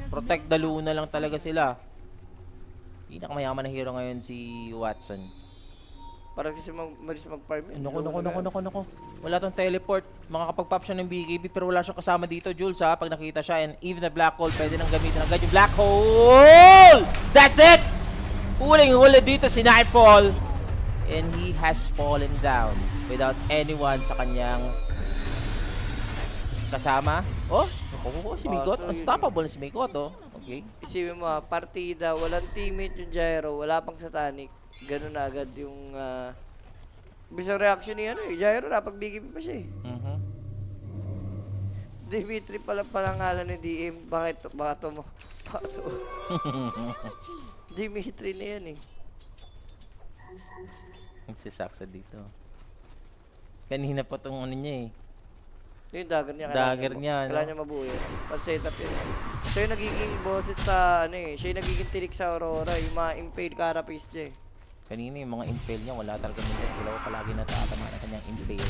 S1: Protect the Luna lang talaga sila. Pinakamayaman na hero ngayon si Watson.
S2: Parang kasi malis mag-farm yun.
S1: Naku. Wala tong teleport. Makakapag-pop siya ng BKB pero wala siyang kasama dito, Jules ha. Pag nakita siya and even the black hole, pwede nang gamitin agad yung black hole! That's it! Huling-huli dito si Nightfall. And he has fallen down without anyone sa kanyang kasama. Oh, si Migot. Unstoppable si Migot, oh. Okay.
S2: Isipin mo partida, walang teammate yung Gyro, wala pang Satanic. Ganun na agad yung bisang reaction ni Gyro, napag-BKB pa siya eh. Dimitri pala ngalan ni DM. Bakit to? Dimitri na yan eh.
S1: Nagsisaksa dito. Kanina pa tong ano niya eh.
S2: Yung dagger niya.
S1: Dagger niya, no?
S2: Kailangan niya mabuo yan. Pa-setup yan. Siya yung nagiging bosset sa siya yung nagiging tinik sa Aurora. Yung mga impale carapace niya eh.
S1: Kanina yung mga impale niya, wala talaga minutes. Dalawa palagi natatama na kanyang impale.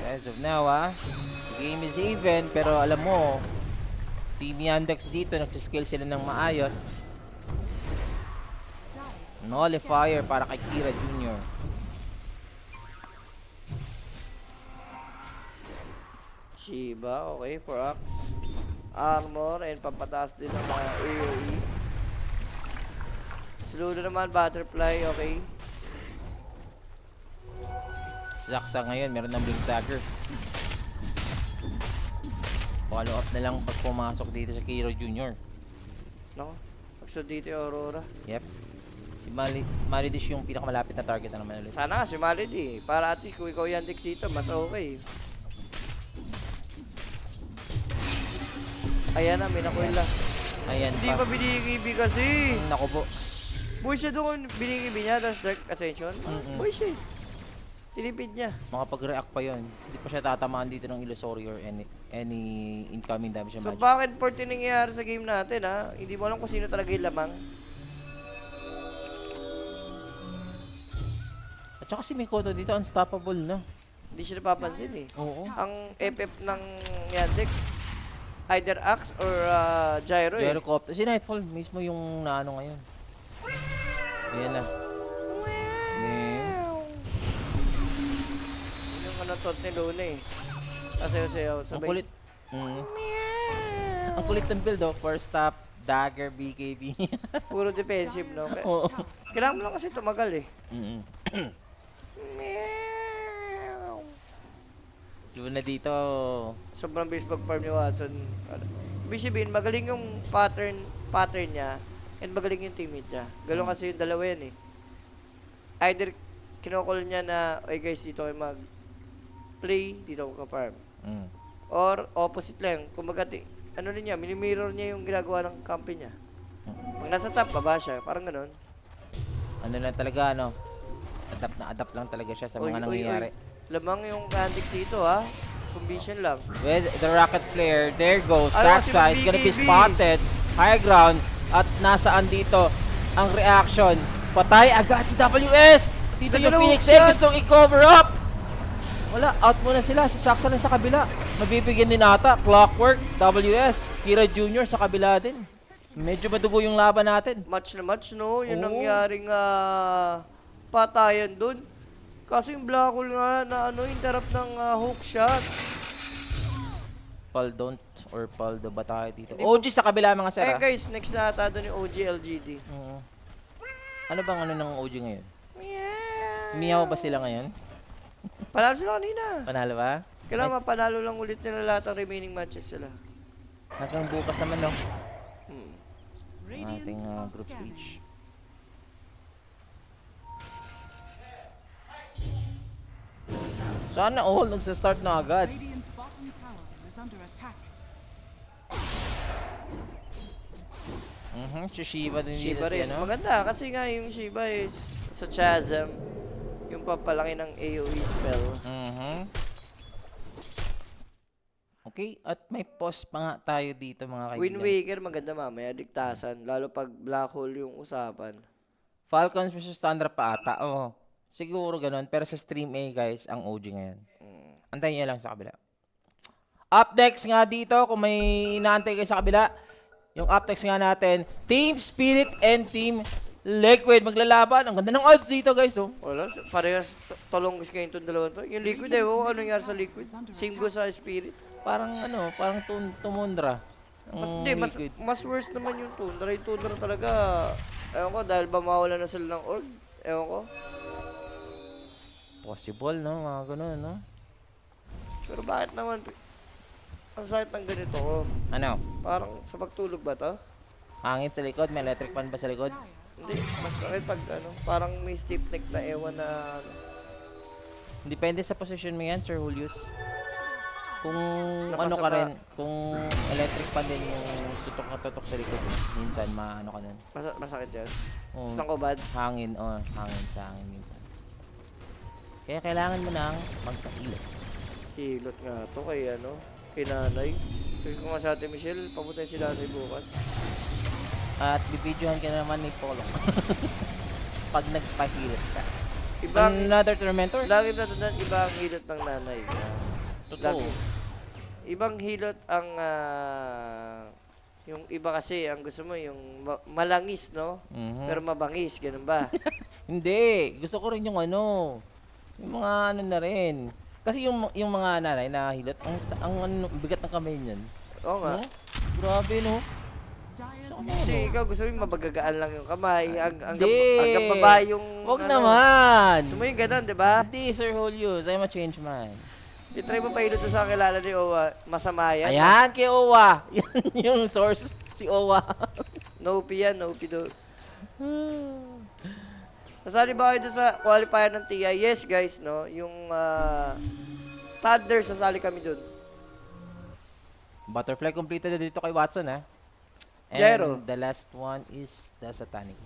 S1: As of now the game is even, pero alam mo, Team Yandex dito, nagsiscale sila ng maayos. Nullifier para kay Kira Jr.
S2: Shiba, okay, for Axe. Armor, and pampataas din ng mga AoE. Sludo naman, Butterfly, okay.
S1: Saksa ngayon, meron ng Blink Dagger. Follow up na lang pag pumasok dito sa Kiro Jr.
S2: Nako. Pagsunod dito yung Aurora.
S1: Yep. Si Malidish yung pinakamalapit na target na naman ulit.
S2: Sana nga si Malady. Para at least kung ikaw yan Dex dito, mas okay. Ayan na, may nakuila.
S1: Ayan
S2: Hindi
S1: pa.
S2: pa binigibi kasi.
S1: Naku po.
S2: Buhay siya doon, binigibi niya, tapos Dark Ascension.
S1: Mm-mm.
S2: Buhay siya. Tinipid niya.
S1: Makapag-react pa yun. Hindi pa siya tatamaan dito ng Illusory or any incoming damage
S2: So
S1: magic.
S2: bakit 14 nangyayari sa game natin ha? Hindi mo alam kung sino talaga yung lamang.
S1: At saka si Mikoto dito, unstoppable na.
S2: Hindi siya napapansin eh.
S1: Oo.
S2: Ang FF ng Yandex, either Axe or Gyro eh.
S1: Gyrocopter. Si Nightfall mismo yung naano ngayon. Ayan na.
S2: Yung ano tot ni Luna eh. Sasayaw-sayaw.
S1: Ang
S2: Sabay.
S1: kulit. Ang kulit ng build oh. First stop, dagger, BKB.
S2: Puro defensive no?
S1: Oo.
S2: Kailangan mo lang kasi tumagal eh.
S1: Luna dito.
S2: Sobrang bilis mag-farm ni Watson. Ibig sabihin, magaling yung pattern niya and magaling yung teammate niya. Galong kasi yung dalawa yan eh. Either kinukul niya na, okay guys, dito kayo mag-play, dito ako ka-farm. Or opposite lang. Kumbaga, ano rin niya, mini-mirror niya yung ginagawa ng kampi niya. Pag nasa top, baba siya. Parang ganun.
S1: Ano lang talaga, ano? Adapt lang talaga siya sa mga nangyayari.
S2: Lamang yung Yandex dito ha. Condition lang.
S1: With the rocket flare, there goes.
S2: Ano,
S1: Saxa
S2: si
S1: is gonna be
S2: BKB.
S1: spotted. High ground. At nasaan dito ang reaction? Patay agad si WS! Dito yung
S2: Nagalaw
S1: Phoenix
S2: siya.
S1: Egg gustong i-cover up! Wala, out muna sila. Si Saxa lang sa kabila. Mabibigyan din ata. Clockwork, WS, Kira Jr. sa kabila din. Medyo madugo yung laban natin.
S2: Match na match no. Yun
S1: Oo.
S2: nangyaring patayan dun. Kaso yung Black Hole nga na ano, interrupt ng hook shot.
S1: Paul don't or Paul do ba tayo dito?
S2: Hindi
S1: OG sa kabila mga sir.
S2: Eh guys, next na ata doon yung OG LGD.
S1: Oo. Ano bang ano ng OG ngayon? Miyaw ba sila ngayon?
S2: Panalo sila kanina.
S1: Panalo ba?
S2: Kailangan mapanalo lang ulit nila lahat ng remaining matches sila.
S1: Hanggang bukas naman no.
S3: Radiant
S1: Ating
S3: are
S1: group
S3: scanning.
S1: stage. Sana all nagsa-start na agad.
S3: Radiant's bottom tower is under attack.
S1: Si Shiva din dito
S2: Shiba rin.
S1: si ano.
S2: Maganda kasi nga yung Shiba is sa Chasm. Yung papalaki ng AoE spell.
S1: Okay, at may pause pa nga tayo dito mga kaibigan.
S2: Wind Waker maganda mamaya, diktasan. Lalo pag Black Hole yung usapan.
S1: Falcons versus Thunder pa ata. Oo. Siguro ganun. Pero sa stream A guys, ang OG ngayon. Antayin nyo lang sa kabila. Up next nga dito, kung may inaantay kayo sa kabila, yung up next nga natin, Team Spirit and Team Liquid maglalaban. Ang ganda ng odds dito guys. Oh.
S2: Wala, parehas tolongis ngayon itong dalawang to. Yung Liquid eh, ano nangyari sa Liquid? Same go sa Spirit.
S1: Parang ano, parang tumundra.
S2: Hindi, mas worse naman yung Tundra. Yung Tundra talaga, ewan ko, dahil ba mawala na sila ng orb? Ewan ko.
S1: Possible, no? Mga ganun, no?
S2: Pero bakit naman, ang sakit ng ganito ko?
S1: Ano?
S2: Parang sa pagtulog ba to?
S1: Hangin sa likod? May electric fan ba sa likod?
S2: Hindi, mas sakit pag ano, parang may stiff neck na ewan na ano.
S1: Depende sa position mo yan, Sir Julius. Kung ano
S2: Napasama.
S1: ka rin, kung electric fan din yung tutok na tutok sa likod, minsan maano ka nun.
S2: Masakit yan.
S1: Oo.
S2: Isang ko bad.
S1: Hangin, hangin sa hangin minsan. Kaya kailangan mo nang magpahilot.
S2: Hilot nga to kay ano, kay nanay. Sabi ko nga sa Ate Michelle, pabutay si nanay bukas.
S1: At bibidyohan ka naman ni Polo. Pag nagpahilot ka.
S2: Ibang,
S1: Another tormentor?
S2: lagi natandaan, iba ang hilot ng nanay.
S1: Totoo.
S2: Ibang hilot ang, yung iba kasi, ang gusto mo, yung malangis, no?
S1: Mhm.
S2: Pero mabangis, ganun ba?
S1: Hindi. Gusto ko rin yung ano. Yung mga ano na rin. Kasi yung mga nanay na hilot, ang ano, bigat ng kamay niyan.
S2: Oo nga.
S1: No? Grabe, no?
S3: Dyer's
S2: Kasi ikaw gusto mo yung mabagagaan lang yung kamay,
S1: Hindi.
S2: hanggang baba yung...
S1: Wag
S2: ano.
S1: naman.
S2: Gusto mo yung ganun, di ba?
S1: Hindi, Sir Julius. I'm a change man.
S2: I-try mo pa ilo to sa kilala ni Owa. Masama yan.
S1: Ayan, kay Owa. Yan yung source, si Owa.
S2: No-P yan, no-P doon. Nasali ba kayo doon sa qualifier ng TI? Yes, guys, no? Yung Thunder, sasali kami doon.
S1: Butterfly completed na dito kay Watson, ha? And
S2: Gyro.
S1: the last one is the Satanic.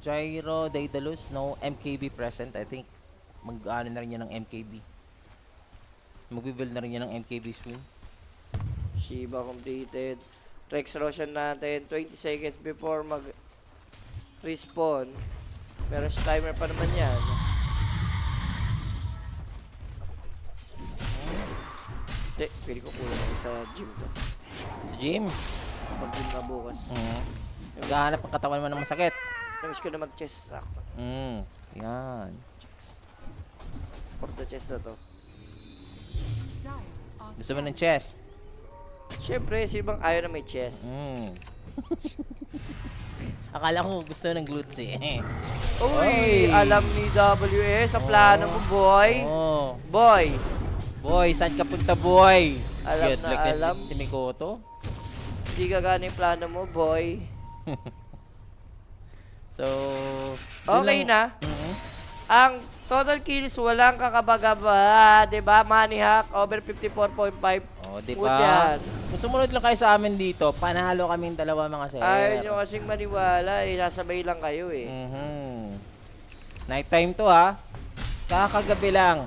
S1: Gyro, Daedalus, no MKB present. I think mag-ano na rin yan ng MKB. Mag-build na rin yan ng MKB swing.
S2: Shiba completed. Rex Roshan natin. 20 seconds before mag-respawn. Pero timer pa naman yan. Hindi, pili ko kulang sa gym to.
S1: Sa gym.
S2: Mag-gym na bukas.
S1: Naghahanap ang katawan mo ng masakit.
S2: Namiss ko na mag-chest sakto.
S1: Yan.
S2: For the chest na to.
S3: Dire are
S1: Gusto mo ng chest?
S2: Siyempre, sino bang ayaw na may chest?
S1: Akala ko gusto ng glutes eh.
S2: Uy,
S1: Oy.
S2: alam ni WS sa plano mo, boy.
S1: Oh.
S2: Boy,
S1: Boy, saan ka punta, boy?
S2: Alam
S1: Good,
S2: na
S1: like that
S2: alam.
S1: Si Mikoto.
S2: hindi gagana yung plano mo, boy.
S1: So, yun
S2: Okay
S1: lang.
S2: na. Ang total kills, walang kakabagaba, diba? Money hack, over 54.5.
S1: Oh, di ba?
S2: Muchas.
S1: Kung sumunod lang kayo sa amin dito, panalo kaming dalawa mga sir.
S2: Ayaw nyo kasing maniwala, eh. Nasabay lang kayo, eh.
S1: Night time to, ha? Kakagabi lang.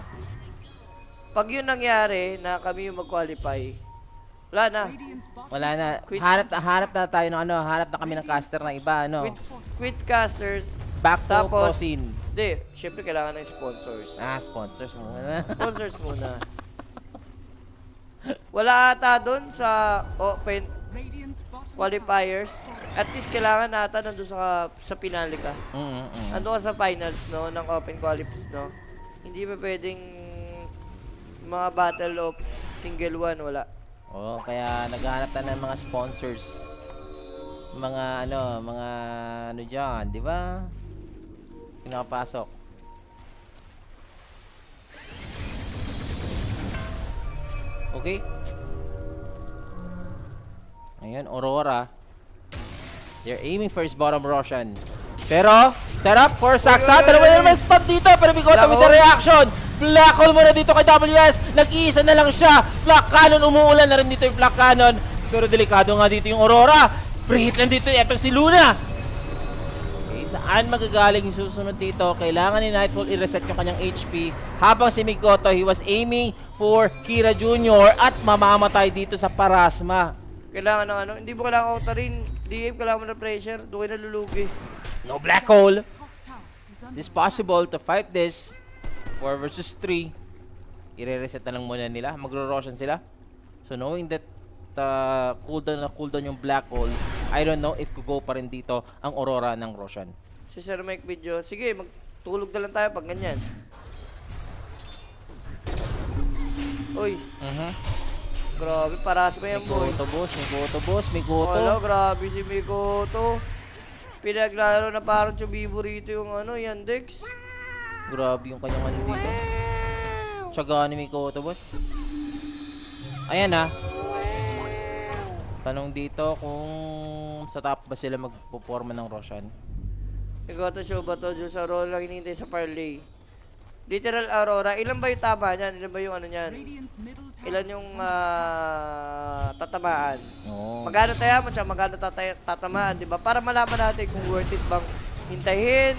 S2: Pag yun nangyari, na kami yung mag-qualify, wala na.
S3: Radiant's bottom
S1: Wala na.
S2: Quit.
S1: Hanap na tayo ng ano, hanap na kami ng caster na iba, ano.
S2: Quit casters.
S1: Back to
S2: Tapos-
S1: Prosin.
S2: Hindi, syempre kailangan ng sponsors.
S1: Sponsors muna.
S2: Sponsors muna. Wala ata doon sa open
S3: Radiant's bottom
S2: qualifiers. At least kailangan nata nandun sa pinali ka. Nandun ka sa finals, no? Ng open qualifiers, no? Hindi pa pwedeng mga battle of single one, wala.
S1: Oh, kaya naghahanap tayo ng mga sponsors. Mga ano diyan, di ba? Pinapasok. Okay. Ayun, Aurora. They're aiming for his bottom Roshan. Pero, set up for Saksa. Dalawa na naman stop dito. Pero Mikoto with the reaction. Black hole muna dito kay WS. Nag-iisa na lang siya. Black Cannon. Umuulan na rin dito yung Black Cannon. Pero delikado nga dito yung Aurora. Free hit lang dito. Eto si Luna. Okay, saan magagaling yung susunod dito? Kailangan ni Nightfall i-reset yung kanyang HP. Habang si Mikoto, he was aiming for Kira Jr. At mamamatay dito sa Parasma.
S2: Kailangan ng ano, hindi mo kailangan outerin. DM, kailangan mo ng pressure. Doon kayo nalulugi.
S1: No black hole.
S3: top tower is
S1: Is
S3: under
S1: this possible to fight this? 4 versus 3. I-reset na lang muna nila. Magro-Roshan sila. So knowing that cooldown yung black hole, I don't know if go pa rin dito ang Aurora ng Roshan.
S2: Si Sir Mike video, sige, magtulog na lang tayo pag ganyan. Uy, grabe, paras mo yan, boy.
S1: Mikoto.
S2: Wala, grabe si Mikoto. Pinaglaro na parang chubibo rito yung ano, Yandex.
S1: Grabe yung kanyang ano dito. Tsaga ni Mikoto, boss. Ayan ha. Tanong dito kung sa top ba sila magpuporma ng Roshan.
S2: Mikoto show ba to? Diyos sa role lang hinihintay sa parlay. Literal Aurora. Ilan ba yung tama niyan? Ilan ba yung ano niyan?
S3: Radiant's middle tower
S2: Ilan yung
S3: is under
S2: tatamaan?
S1: Oo.
S2: Magkano tayo mo siya? Magkano tatamaan, di ba? Para malaman natin kung worth it bang hintayin,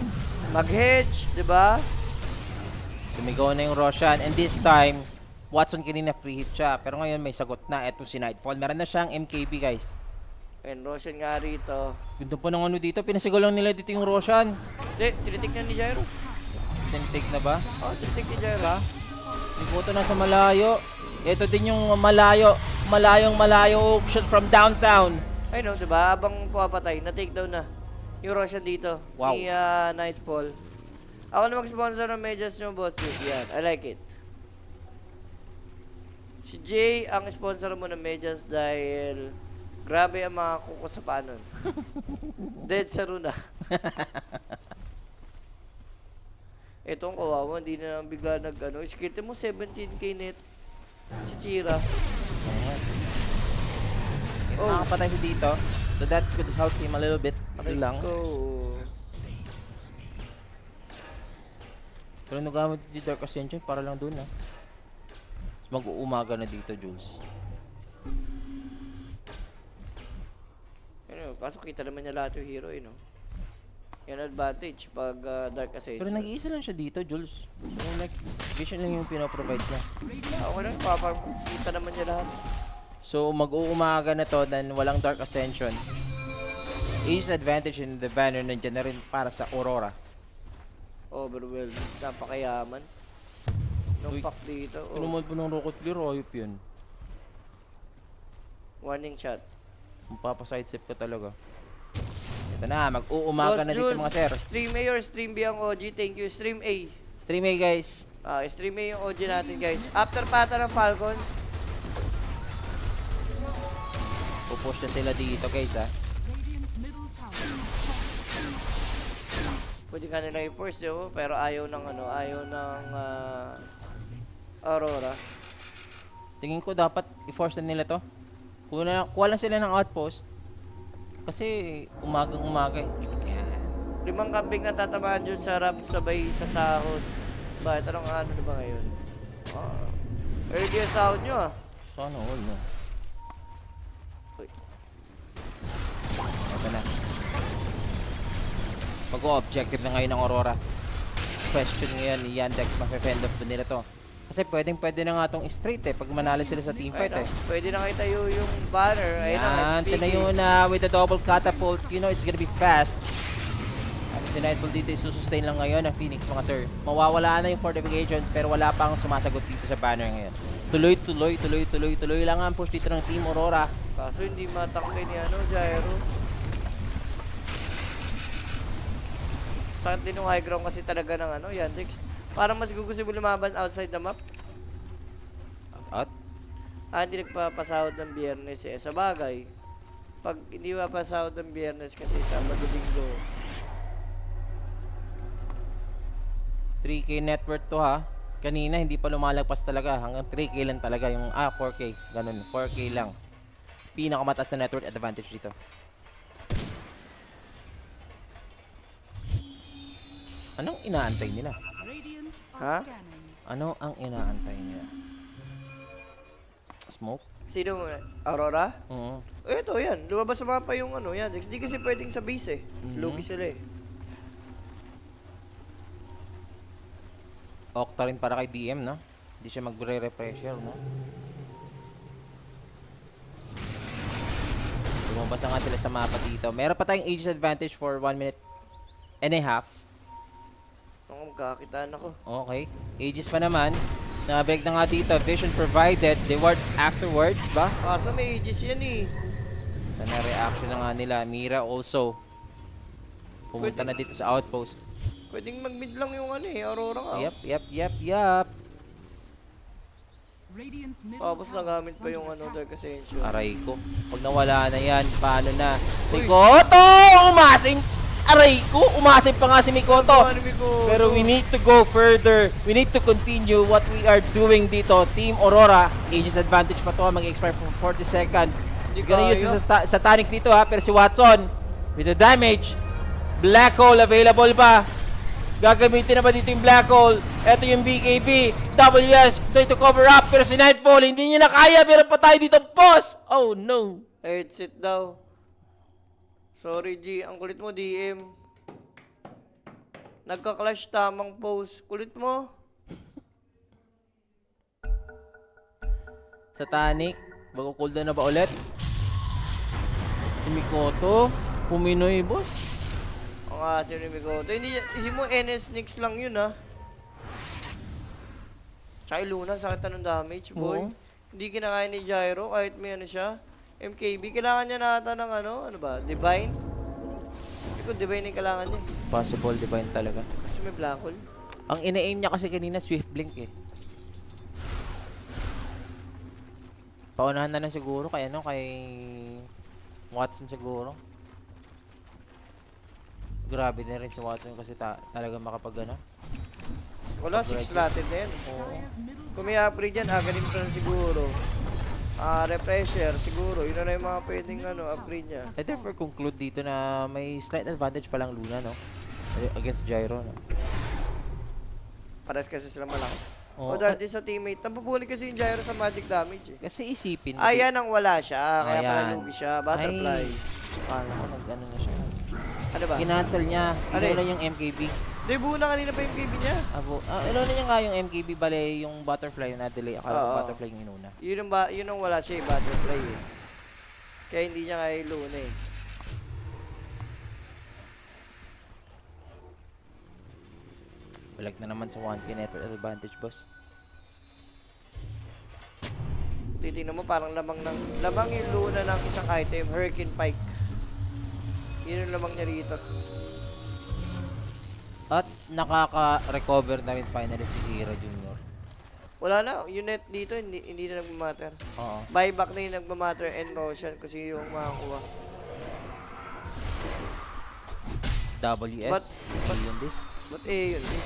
S2: mag-hedge, di ba?
S1: Tumigaw na yung Roshan. And this time, Watson kanina free hit siya. Pero ngayon may sagot na. Eto si Nightfall. Meron na siyang MKB, guys.
S2: And Roshan nga rito.
S1: Ganda po ng ano dito. Pinasigaw lang nila dito yung Roshan.
S2: Hindi, tinitik na ni Jairo.
S1: Tintig na ba?
S2: Oh, tinitik ni Jairo.
S1: Mikoto na sa malayo. Ito din yung malayong auction from downtown.
S2: Ay no, di ba? Habang pumapatay, na-take down na. Yung Roshan dito.
S1: Wow.
S2: Ni Nightfall. Ako na mag-sponsor ng medyas nyo, boss. Yan, I like it. Si Jay ang sponsor mo ng medyas dahil grabe ang mga kuko sa panon. Dead sa runa. Itong kawawa, hindi na lang bigla nag-ano. Iskite mo 17k net. si Chira.
S1: Ayan.
S2: Oh.
S1: Nakakapatay siya dito. So that could help him a little bit. Ito lang.
S2: Go.
S1: Pero nagamit yung Dark Ascension para lang dun ah. Tapos mag-uumaga na dito, Jules.
S2: Ano, kaso kita naman niya lahat yung hero eh, no? Yan advantage pag Dark Ascension.
S1: Pero nag-iisa lang siya dito, Jules. So like, vision lang yung pinoprovide niya.
S2: Okay lang, kita naman niya lahat.
S1: So mag-uumaga na to then walang Dark Ascension. Ace advantage in the banner nandiyan na rin para sa Aurora.
S2: Overwhelmed. Napakayaman. Nung
S1: Uy,
S2: pack dito.
S1: Tinumod po ng Rocket Clear, ayop yun.
S2: Warning shot.
S1: Magpapa-sidestep ka talaga. Ito na, mag-uumaga na dito mga sir.
S2: Stream A or Stream B ang OG? Thank you. Stream A.
S1: Stream A guys.
S2: Stream A yung OG natin, guys. After pata ng Falcons.
S1: Pupush na sila dito guys ah.
S3: Radiant's middle tower is
S2: Pwede ka nila i-force, yo, pero ayaw ng Aurora.
S1: Tingin ko dapat i-force na nila to. Kuha lang sila ng outpost. Kasi umagang-umaga eh. Yan.
S2: 5 kambing na tatamaan dyan sa rap sabay sa sahod. Bakit? Anong ano na ba ngayon? Early yung sahod nyo ah.
S1: Sana all no.
S2: Uy.
S1: Ito na. Mag-o-objective na ngayon ng Aurora. Question ngayon ni Yandex, ma-fend off ba nila to? Kasi pwede na nga tong straight eh, pag manalo sila sa teamfight eh.
S2: Pwede na kita yung banner. Ayun na,
S1: Yan, tinayo na with the double catapult. You know it's gonna be fast. At si Nightfall dito isusustain lang ngayon ng Phoenix mga sir. Mawawala na yung fortifications pero wala pang sumasagot dito sa banner ngayon. Tuloy lang ang push dito ng Team Aurora.
S2: Kaso hindi matangkay ni Gyro. Sakit din yung high ground kasi talaga ng Yandex. Parang mas gugusto mo lumaban outside the map.
S1: At
S2: Hindi nagpapasahod ng Biyernes eh. Sa bagay, pag hindi papasahod ng Biyernes kasi Sabado, Linggo.
S1: 3K net worth to ha. Kanina hindi pa lumalagpas talaga. Hanggang 3K lang talaga yung 4K. Ganun, 4K lang. Pinakamataas na net worth advantage dito. Anong inaantay nila?
S3: Radiant
S2: Huh?
S3: are scanning.
S1: Ano ang inaantay nila? Smoke?
S2: Sino? Aurora?
S1: Oo.
S2: Ito yan. Lumabas sa mapa yung Yandex. Hindi kasi pwedeng sa base eh. Lugi sila eh.
S1: Octa rin para kay DM, no? Hindi siya magre-repressure, no? Lumabas na nga sila sa mapa dito. Meron pa tayong age advantage for 1 minute and a half.
S2: Magkakitaan ako.
S1: Okay. Ages pa naman. Nabeg na nga dito. Vision provided. Reward afterwards, ba?
S2: Kaso may ages yan eh.
S1: Ito na reaction na nga nila. Mira also. Pumunta na dito sa outpost.
S2: Pwedeng mag-mid lang yung Aurora ka.
S1: Yep.
S3: Radiant's middle
S2: Tapos
S3: tower
S2: nagamit
S3: is
S2: pa yung
S3: under attack.
S2: Dark Ascension.
S1: Aray ko. Pag nawala na yan, paano na?
S2: Uy.
S1: Mikoto! Umasing! Aray ko! Umasing pa nga si Mikoto! Pero we need to go further. We need to continue what we are doing dito. Team Aurora. Aegis advantage pa to. Mag-expire for 40 seconds. He's gonna use sa Tanic dito ha. Pero si Watson, with the damage, Black Hole available pa. Gagamitin na ba dito yung Black Hole? Ito yung BKB. WS try to cover up. Pero si Nightfall, hindi niya na kaya. Meron pa tayo dito boss. Oh no.
S2: Headset daw. Sorry G, ang kulit mo DM. Nagka-clash tamang pose. Kulit mo.
S1: Sa Tanic, mag-cooldown na ba ulit? Si Mikoto, puminoy boss.
S2: Ang asin ni Mikoto. Hindi mo NS Nix lang yun ha. Tsaka Luna, sakit na ng damage boy.
S1: Oo.
S2: Hindi kinakaya ni Gyro kahit may siya. MKB, kailangan niya nata ng ano ba? Divine? Hindi ko Divine yung kailangan niya.
S1: Possible divine talaga.
S2: Kasi may Black Hole.
S1: Ang ina-aim niya kasi kanina Swift Blink eh. Paunahan na lang siguro kay kay Watson siguro. Grabe na rin si Watson kasi talaga makapag
S2: Wala, 6
S1: Upgrade.
S2: slotted na yan.
S3: Dire's middle
S2: Kung may upgrade yan, agalim sa siguro. Refresher, siguro. Yun na yung mga pwedeng upgrade niya.
S1: I therefore conclude dito na may slight advantage pa lang Luna, no? Against Gyro, no?
S2: Pares kasi sila malakas.
S1: Oo.
S2: O dahil din sa teammate, nabubulit kasi yung Gyro sa magic damage eh.
S1: Kasi isipin mo.
S2: Yan ang wala siya, kaya pala
S1: Ayan.
S2: lugi siya. Butterfly.
S1: Ay, paano ko nag-ano na siya?
S2: Ano ba?
S1: Kinancel niya.
S2: Ano
S1: Inuuna
S2: eh?
S1: yung MKB.
S2: Di buo na kanina pa yung KB niya.
S1: Inuuna niya nga yung MKB, bale yung butterfly yung na-delay. Akala ko
S2: Oo.
S1: butterfly yung inuna.
S2: Yun ang wala siya, butterfly eh. Kaya hindi niya kaya iluna eh.
S1: Balag na naman sa 1K network advantage, boss.
S2: Titingnan mo parang lamang yung luna ng isang item, Hurricane Pike. Yun yung lamang niya rito.
S1: At nakaka-recover na rin finally si Kira Jr.
S2: Wala na, yung net dito hindi na nagmamatter.
S1: Oo.
S2: Buyback na yung nagmamatter and motion kasi yung makakuha.
S1: WS.
S2: But-
S1: Yung disc.
S2: Ba't yun eh?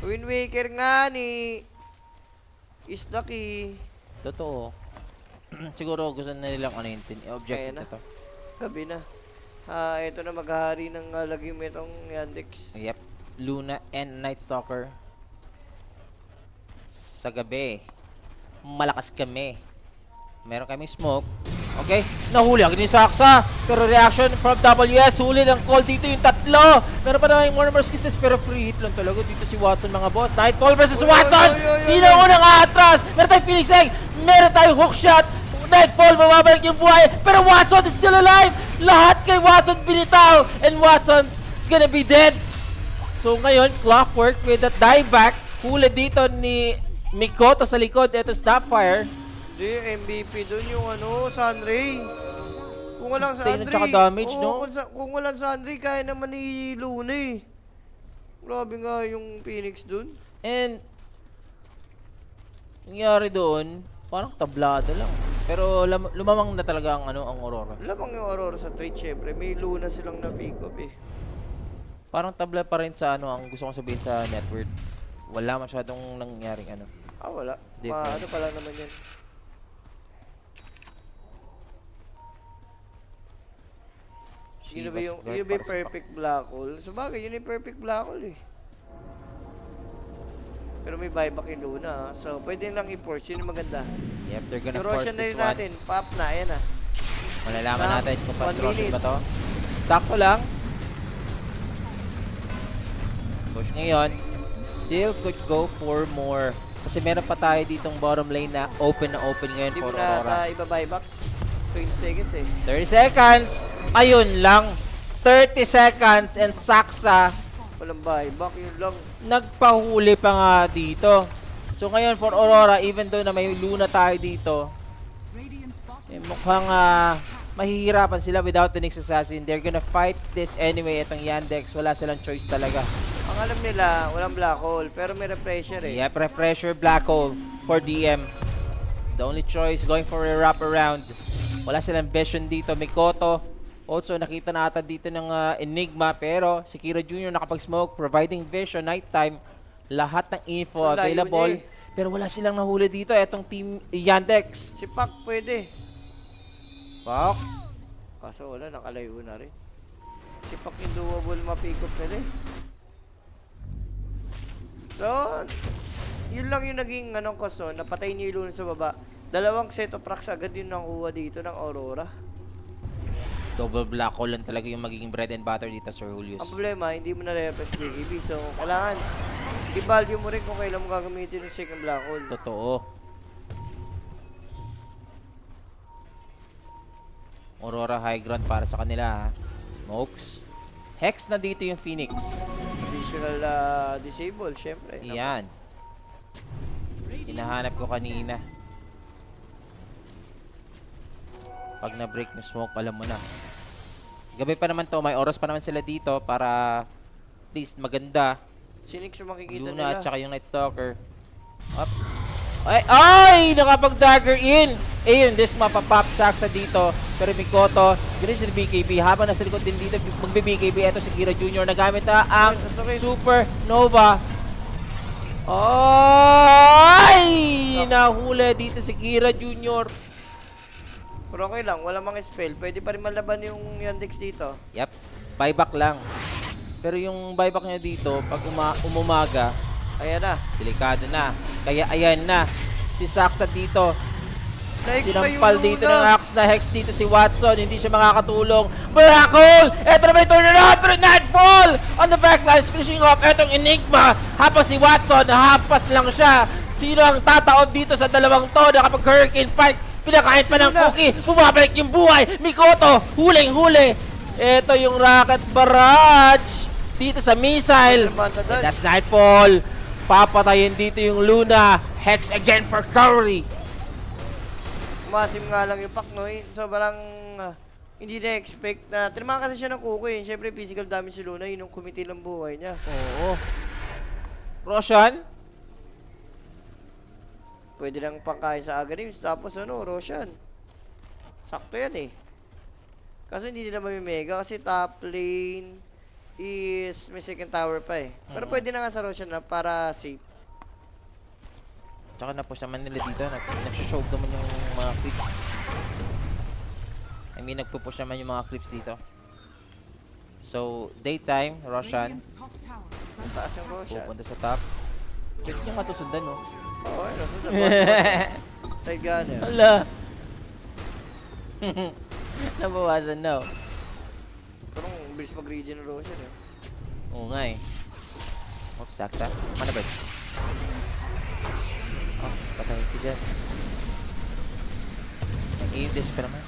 S2: Wind Waker nga ni is the key.
S1: Totoo. Siguro gusto na nilang objective
S2: Ayan na.
S1: na to.
S2: Gabi na. Ito na maghahari ng lagi mo itong Yandex.
S1: Yep. Luna and Night Stalker. Sa gabi, malakas kami. Meron kaming smoke. Okay, nahuli agad ni Saksa. Pero reaction from WS. Huli ng call dito yung tatlo. Meron pa naman yung Murmur's Kisses. Pero free hit lang talaga dito si Watson, mga boss. Nightfall versus
S2: Uy,
S1: Watson.
S2: uy, uy, uy,
S1: Sino
S2: uy.
S1: ang unang aatras? Meron tayong Phoenix Egg. Meron tayong hookshot. Nightfall, mababalik yung buhay. Pero Watson is still alive. Lahat kay Watson binitaw. And Watson's gonna be dead. So ngayon, Clockwork with a dive back. Huli dito ni Mikoto sa likod. Ito Snapfire.
S2: Hindi, MVP dun yung Sunray. Kung walang
S1: Sustain at
S2: Sunray.
S1: saka damage,
S2: oo,
S1: no?
S2: Kung walang Sunray, kaya naman ni Luna eh. Grabe nga yung Phoenix dun.
S1: And nangyari doon, parang tablado lang. Pero lumamang na talaga ang ang Aurora.
S2: Lamang yung Aurora sa trade, syempre. May Luna silang na-pick up eh.
S1: Parang tabla pa rin sa ang gusto kong sabihin sa network. Wala masyadong nangyaring
S2: Wala.
S1: Difference.
S2: Ano pala naman yan. Yun ba yung perfect black hole? So bagay, yun yung perfect black hole eh. Pero may buyback yung Luna ha. So pwede lang i-force. Yun yung maganda.
S1: Yep, they're gonna
S2: Yung
S1: force
S2: Roshan na
S1: this
S2: rin
S1: one.
S2: natin. Pop na, ayan ah.
S1: Malalaman
S2: Sa
S1: natin kung
S2: 1
S1: fast Roshan
S2: minute.
S1: ba to. Sakto lang. Push ngayon. Still could go for more. Kasi meron pa tayo ditong bottom lane na open ngayon
S2: Hindi
S1: for
S2: mo na
S1: Aurora.
S2: iba-buyback. 20 seconds eh.
S1: 30 seconds. Ayun lang. 30 seconds and Saksa
S2: Walang buyback. Yun lang.
S1: nagpahuli pa nga dito. So ngayon for Aurora, even though na may Luna tayo dito,
S3: Radiant's bottom
S1: mukhang mahihirapan sila without the next assassin. They're gonna fight this anyway. Itong Yandex, wala silang choice talaga.
S2: Ang alam nila, walang black hole. Pero may refresher eh.
S1: Yep, refresher black hole for DM. The only choice going for a wraparound. Wala silang vision dito. Mikoto. Also, nakita na ata dito ng Enigma. Pero si Kira Jr. nakapag-smoke, providing vision, nighttime. Lahat ng info
S2: So, layo
S1: available.
S2: niya
S1: Pero wala silang nahuli dito. Etong team Yandex.
S2: Si Pac pwede.
S1: Fuck.
S2: Kaso wala, nakalayo na rin. Si Pac yung doable ma-pick up nila eh. So, yun lang yung naging cost no. Napatay niya yung Luna sa baba. Dalawang set of racks agad yung nakuha dito ng Aurora.
S1: Double black hole lang talaga yung magiging bread and butter dito, Sir Julius.
S2: Ang problema, hindi mo na-refresh BKB. So, kailangan i-value mo rin kung kailan mo gagamitin yung second black hole.
S1: Totoo. Aurora high ground para sa kanila. Smokes. Hex na dito yung Phoenix.
S2: Additional disable, syempre.
S1: Yan. Hinahanap ko kanina. Pag na-break yung smoke, alam mo na. Gabi pa naman to, may oras pa naman sila dito para at least maganda.
S2: Sinix yung makikita
S1: Luna
S2: nila.
S1: at saka yung Night Stalker. Up. Ay! Nakapag-dagger in! Ayun, this mapapop Saksa dito. Pero Mikoto, ganun si BKB. Habang nasa likod din dito, magbe-BKB. Ito si Kira Jr. Nagamit na ang
S2: That's okay.
S1: Supernova. Ay! Nahuli dito si Kira Jr.
S2: Pero okay lang, wala mang spell. Pwede pa rin malaban yung Yandex dito.
S1: Yep. Buyback lang. Pero yung buyback niya dito, pag umumaga,
S2: Ayan na.
S1: delikado na. Kaya ayan na. Si Saksa dito.
S2: Like
S1: Sinampal dito ng axe na hex dito si Watson. Hindi siya makakatulong. Black hole! Eto na may turnaround pero Nightfall! On the backlines, finishing off etong Enigma. Habang si Watson, nahapas lang siya. Sino ang tataon dito sa dalawang to na kapag Hurricane Fight, pinakain pa ng cookie, bumabalik yung buhay. Mikoto, huling-huli. Eto yung rocket barrage dito sa missile. And that's Nightfall. Papatayin dito yung Luna. Hex again for Curry.
S2: Masim nga lang yung pack, no? Sobrang hindi na-expect na. Tinamaan kasi siya ng Kukoy. Siyempre, physical damage si Luna. Yun yung kumiti ng buhay niya.
S1: Oo. Roshan?
S2: Pwede lang pangkain sa Aghanim. Tapos ano, Roshan. Sakto yan eh. Kaso hindi nila mamimega kasi top lane is may second tower pa eh. Pero pwede na nga sa Roshan na para safe.
S1: Tsaka na-push naman nila dito. Nag-show naman yung mga clips. I mean, nagpo-push naman yung mga clips dito. So, daytime, Roshan.
S3: Radiant's top tower is under
S2: Taas yung Roshan.
S1: Pupunta sa top. Pwede niya matusundan, no?
S2: Oo, ano. Side gunner.
S1: Hala! Nabawasan na, oh.
S2: Pero ang bilis mag-regen ng Roshan eh.
S1: Oo nga eh. Oh, sakta. Mana ba? Oh, patayin ko dyan. Mag-aim this pa naman.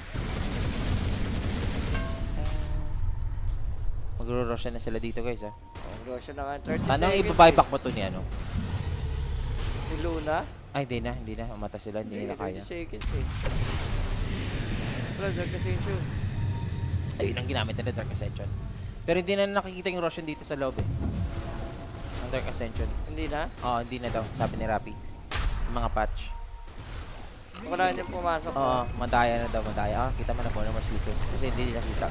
S1: Magro-Roshan na sila dito, guys, ah.
S2: Oh, Roshan na nga 30
S1: Paano
S2: seconds.
S1: ibabuyback mo to ni ano?
S2: Si Luna.
S1: Ay, hindi na. Umata sila, hindi nila kaya.
S2: 30 seconds eh. Wala, Dark Ascension.
S1: Ayun ang ginamit nila, Dark Ascension. Pero hindi na nakikita yung Roshan dito sa loob, eh. Ang Dark Ascension.
S2: Hindi na?
S1: Oo, hindi na daw, sabi ni Rappi. Sa mga patch.
S2: Wala niyang pumasok.
S1: Oo, madaya na daw, madaya. Ah, kita mo na po na masito. Kasi hindi nila kita.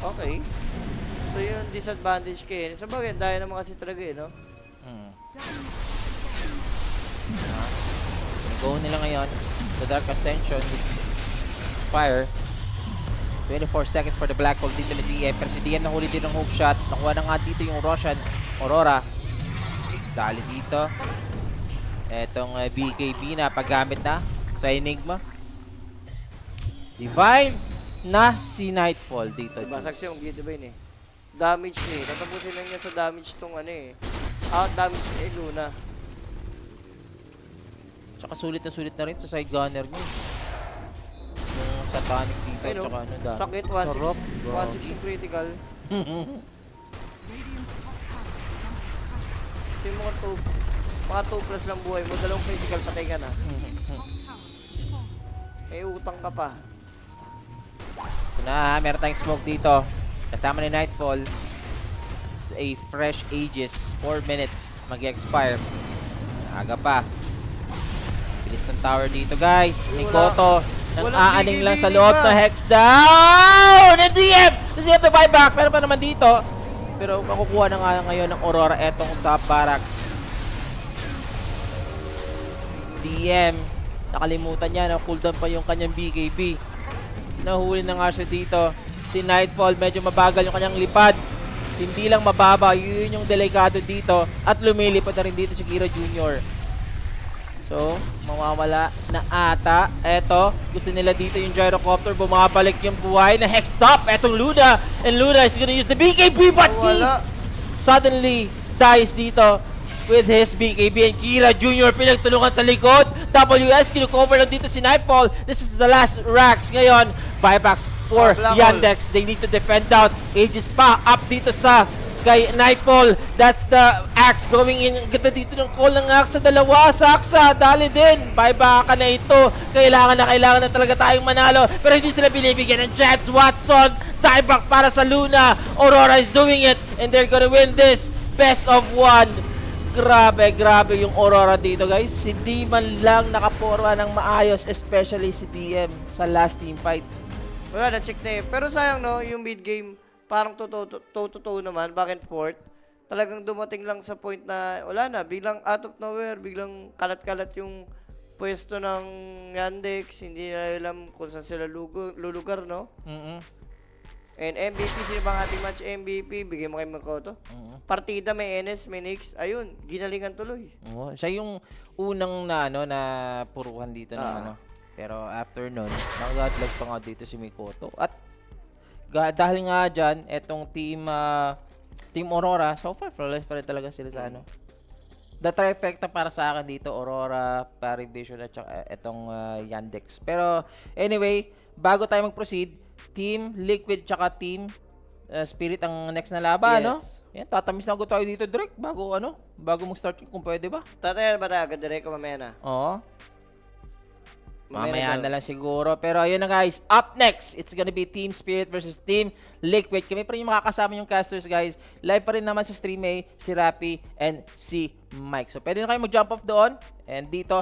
S2: Okay. So yung disadvantage kayo. Sa bagay, dahil naman kasi talaga eh, no?
S1: Go nila ngayon. The Dark Ascension with Fire. 24 seconds for the Black Hole dito ni DM. Pero si DM nahuli din ng hook shot. Nakuha na nga dito yung Roshan. Aurora. Dali dito. Etong BKB na paggamit na sa Enigma. Divine na si Nightfall dito.
S2: Basag siya yung Divine eh. Damage eh. Tatapusin lang niya sa damage tong ano eh. Out damage ni Luna.
S1: Tsaka sulit na rin sa side gunner niya. Yung satanic dito.
S2: Ay no,
S1: Tsaka ano dami.
S2: sakit
S1: Sarap.
S2: 160 critical.
S3: Radiant's top tower is under attack.
S2: So yung mga 2 plus lang buhay mo, 2 critical patay ka na.
S3: Top tower is falling.
S2: May utang ka pa.
S1: Meron tayong smoke dito. Kasama ni Nightfall. It's a fresh Aegis. 4 minutes. Mag-expire. Aga pa. Bilis ng tower dito, guys. Mikoto. Nang
S2: Walang
S1: aaning lang sa
S2: bigay-bigay
S1: loob
S2: pa.
S1: na Hex down! And DM! Kasi ito buyback. Pero pa naman dito. Pero makukuha na nga ngayon ng Aurora etong top barracks. DM. Nakalimutan niya na cooldown pa yung kanyang BKB. Nahuli na nga siya dito. Si Nightfall, medyo mabagal yung kanyang lipad. Hindi lang mababa, yun yung delikado dito. At lumilipad na rin dito si Kira Jr. So, mawawala na ata. Eto, gusto nila dito yung gyrocopter. Bumabalik yung buhay na Hex top. Etong Luna. And Luna is gonna use the BKB, but he
S2: Wala.
S1: suddenly dies dito with his BKB. And Kira Jr. pinagtulungan sa likod. WS, kinukover lang dito si Nightfall. This is the last racks ngayon. Buybacks for
S2: Black
S1: Yandex. They need to defend out. Aegis pa up dito sa kay Nightfall. That's the axe going in. Ang ganda dito ng call ng axe sa dalawa. Saksa, dali din. Buyback na ito. Kailangan na talaga tayong manalo. Pero hindi sila binibigyan ng chance. Watson, dieback para sa Luna. Aurora is doing it. And they're gonna win this. Best of 1. Grabe yung Aurora dito, guys. Hindi man lang nakaporma ng maayos, especially si DM sa last team fight.
S2: Wala, na-check na eh. Pero sayang no, yung mid game, parang totoo naman, back and forth. talagang dumating lang sa point na wala na, biglang out of nowhere, biglang kalat-kalat yung pwesto ng Yandex, hindi na alam kung saan sila lulugar, no? And MVP, sino bang ating match MVP? Bigyan mo kay Makoto. Partida, may NS, may Nix. Ayun, ginalingan tuloy.
S1: Oo, siya yung unang na ano na puruhan dito ng ano. Pero after nun, nag-godlag pa nga dito si Mikoto. At dahil nga dyan, etong Team Aurora, so far flawless pa rin talaga sila sa ano. The trifecta para sa akin dito, Aurora, Parivision at saka etong Yandex. Pero anyway, bago tayo mag-proceed, Team Liquid tsaka Team Spirit ang next na laban,
S2: Yes.
S1: no? Yan, tatamis na ako tayo dito direct bago mag-start kung pwede ba?
S2: Tatayan ba tayo agad direct o mamaya na?
S1: Oo.
S2: Mamaya
S1: Mamaya na lang siguro. Pero ayun na guys, up next, it's gonna be Team Spirit versus Team Liquid. Kami pa rin yung makakasama yung casters guys. Live pa rin naman sa stream si Rapi and si Mike. So pwede na kayo mag-jump off doon. And dito,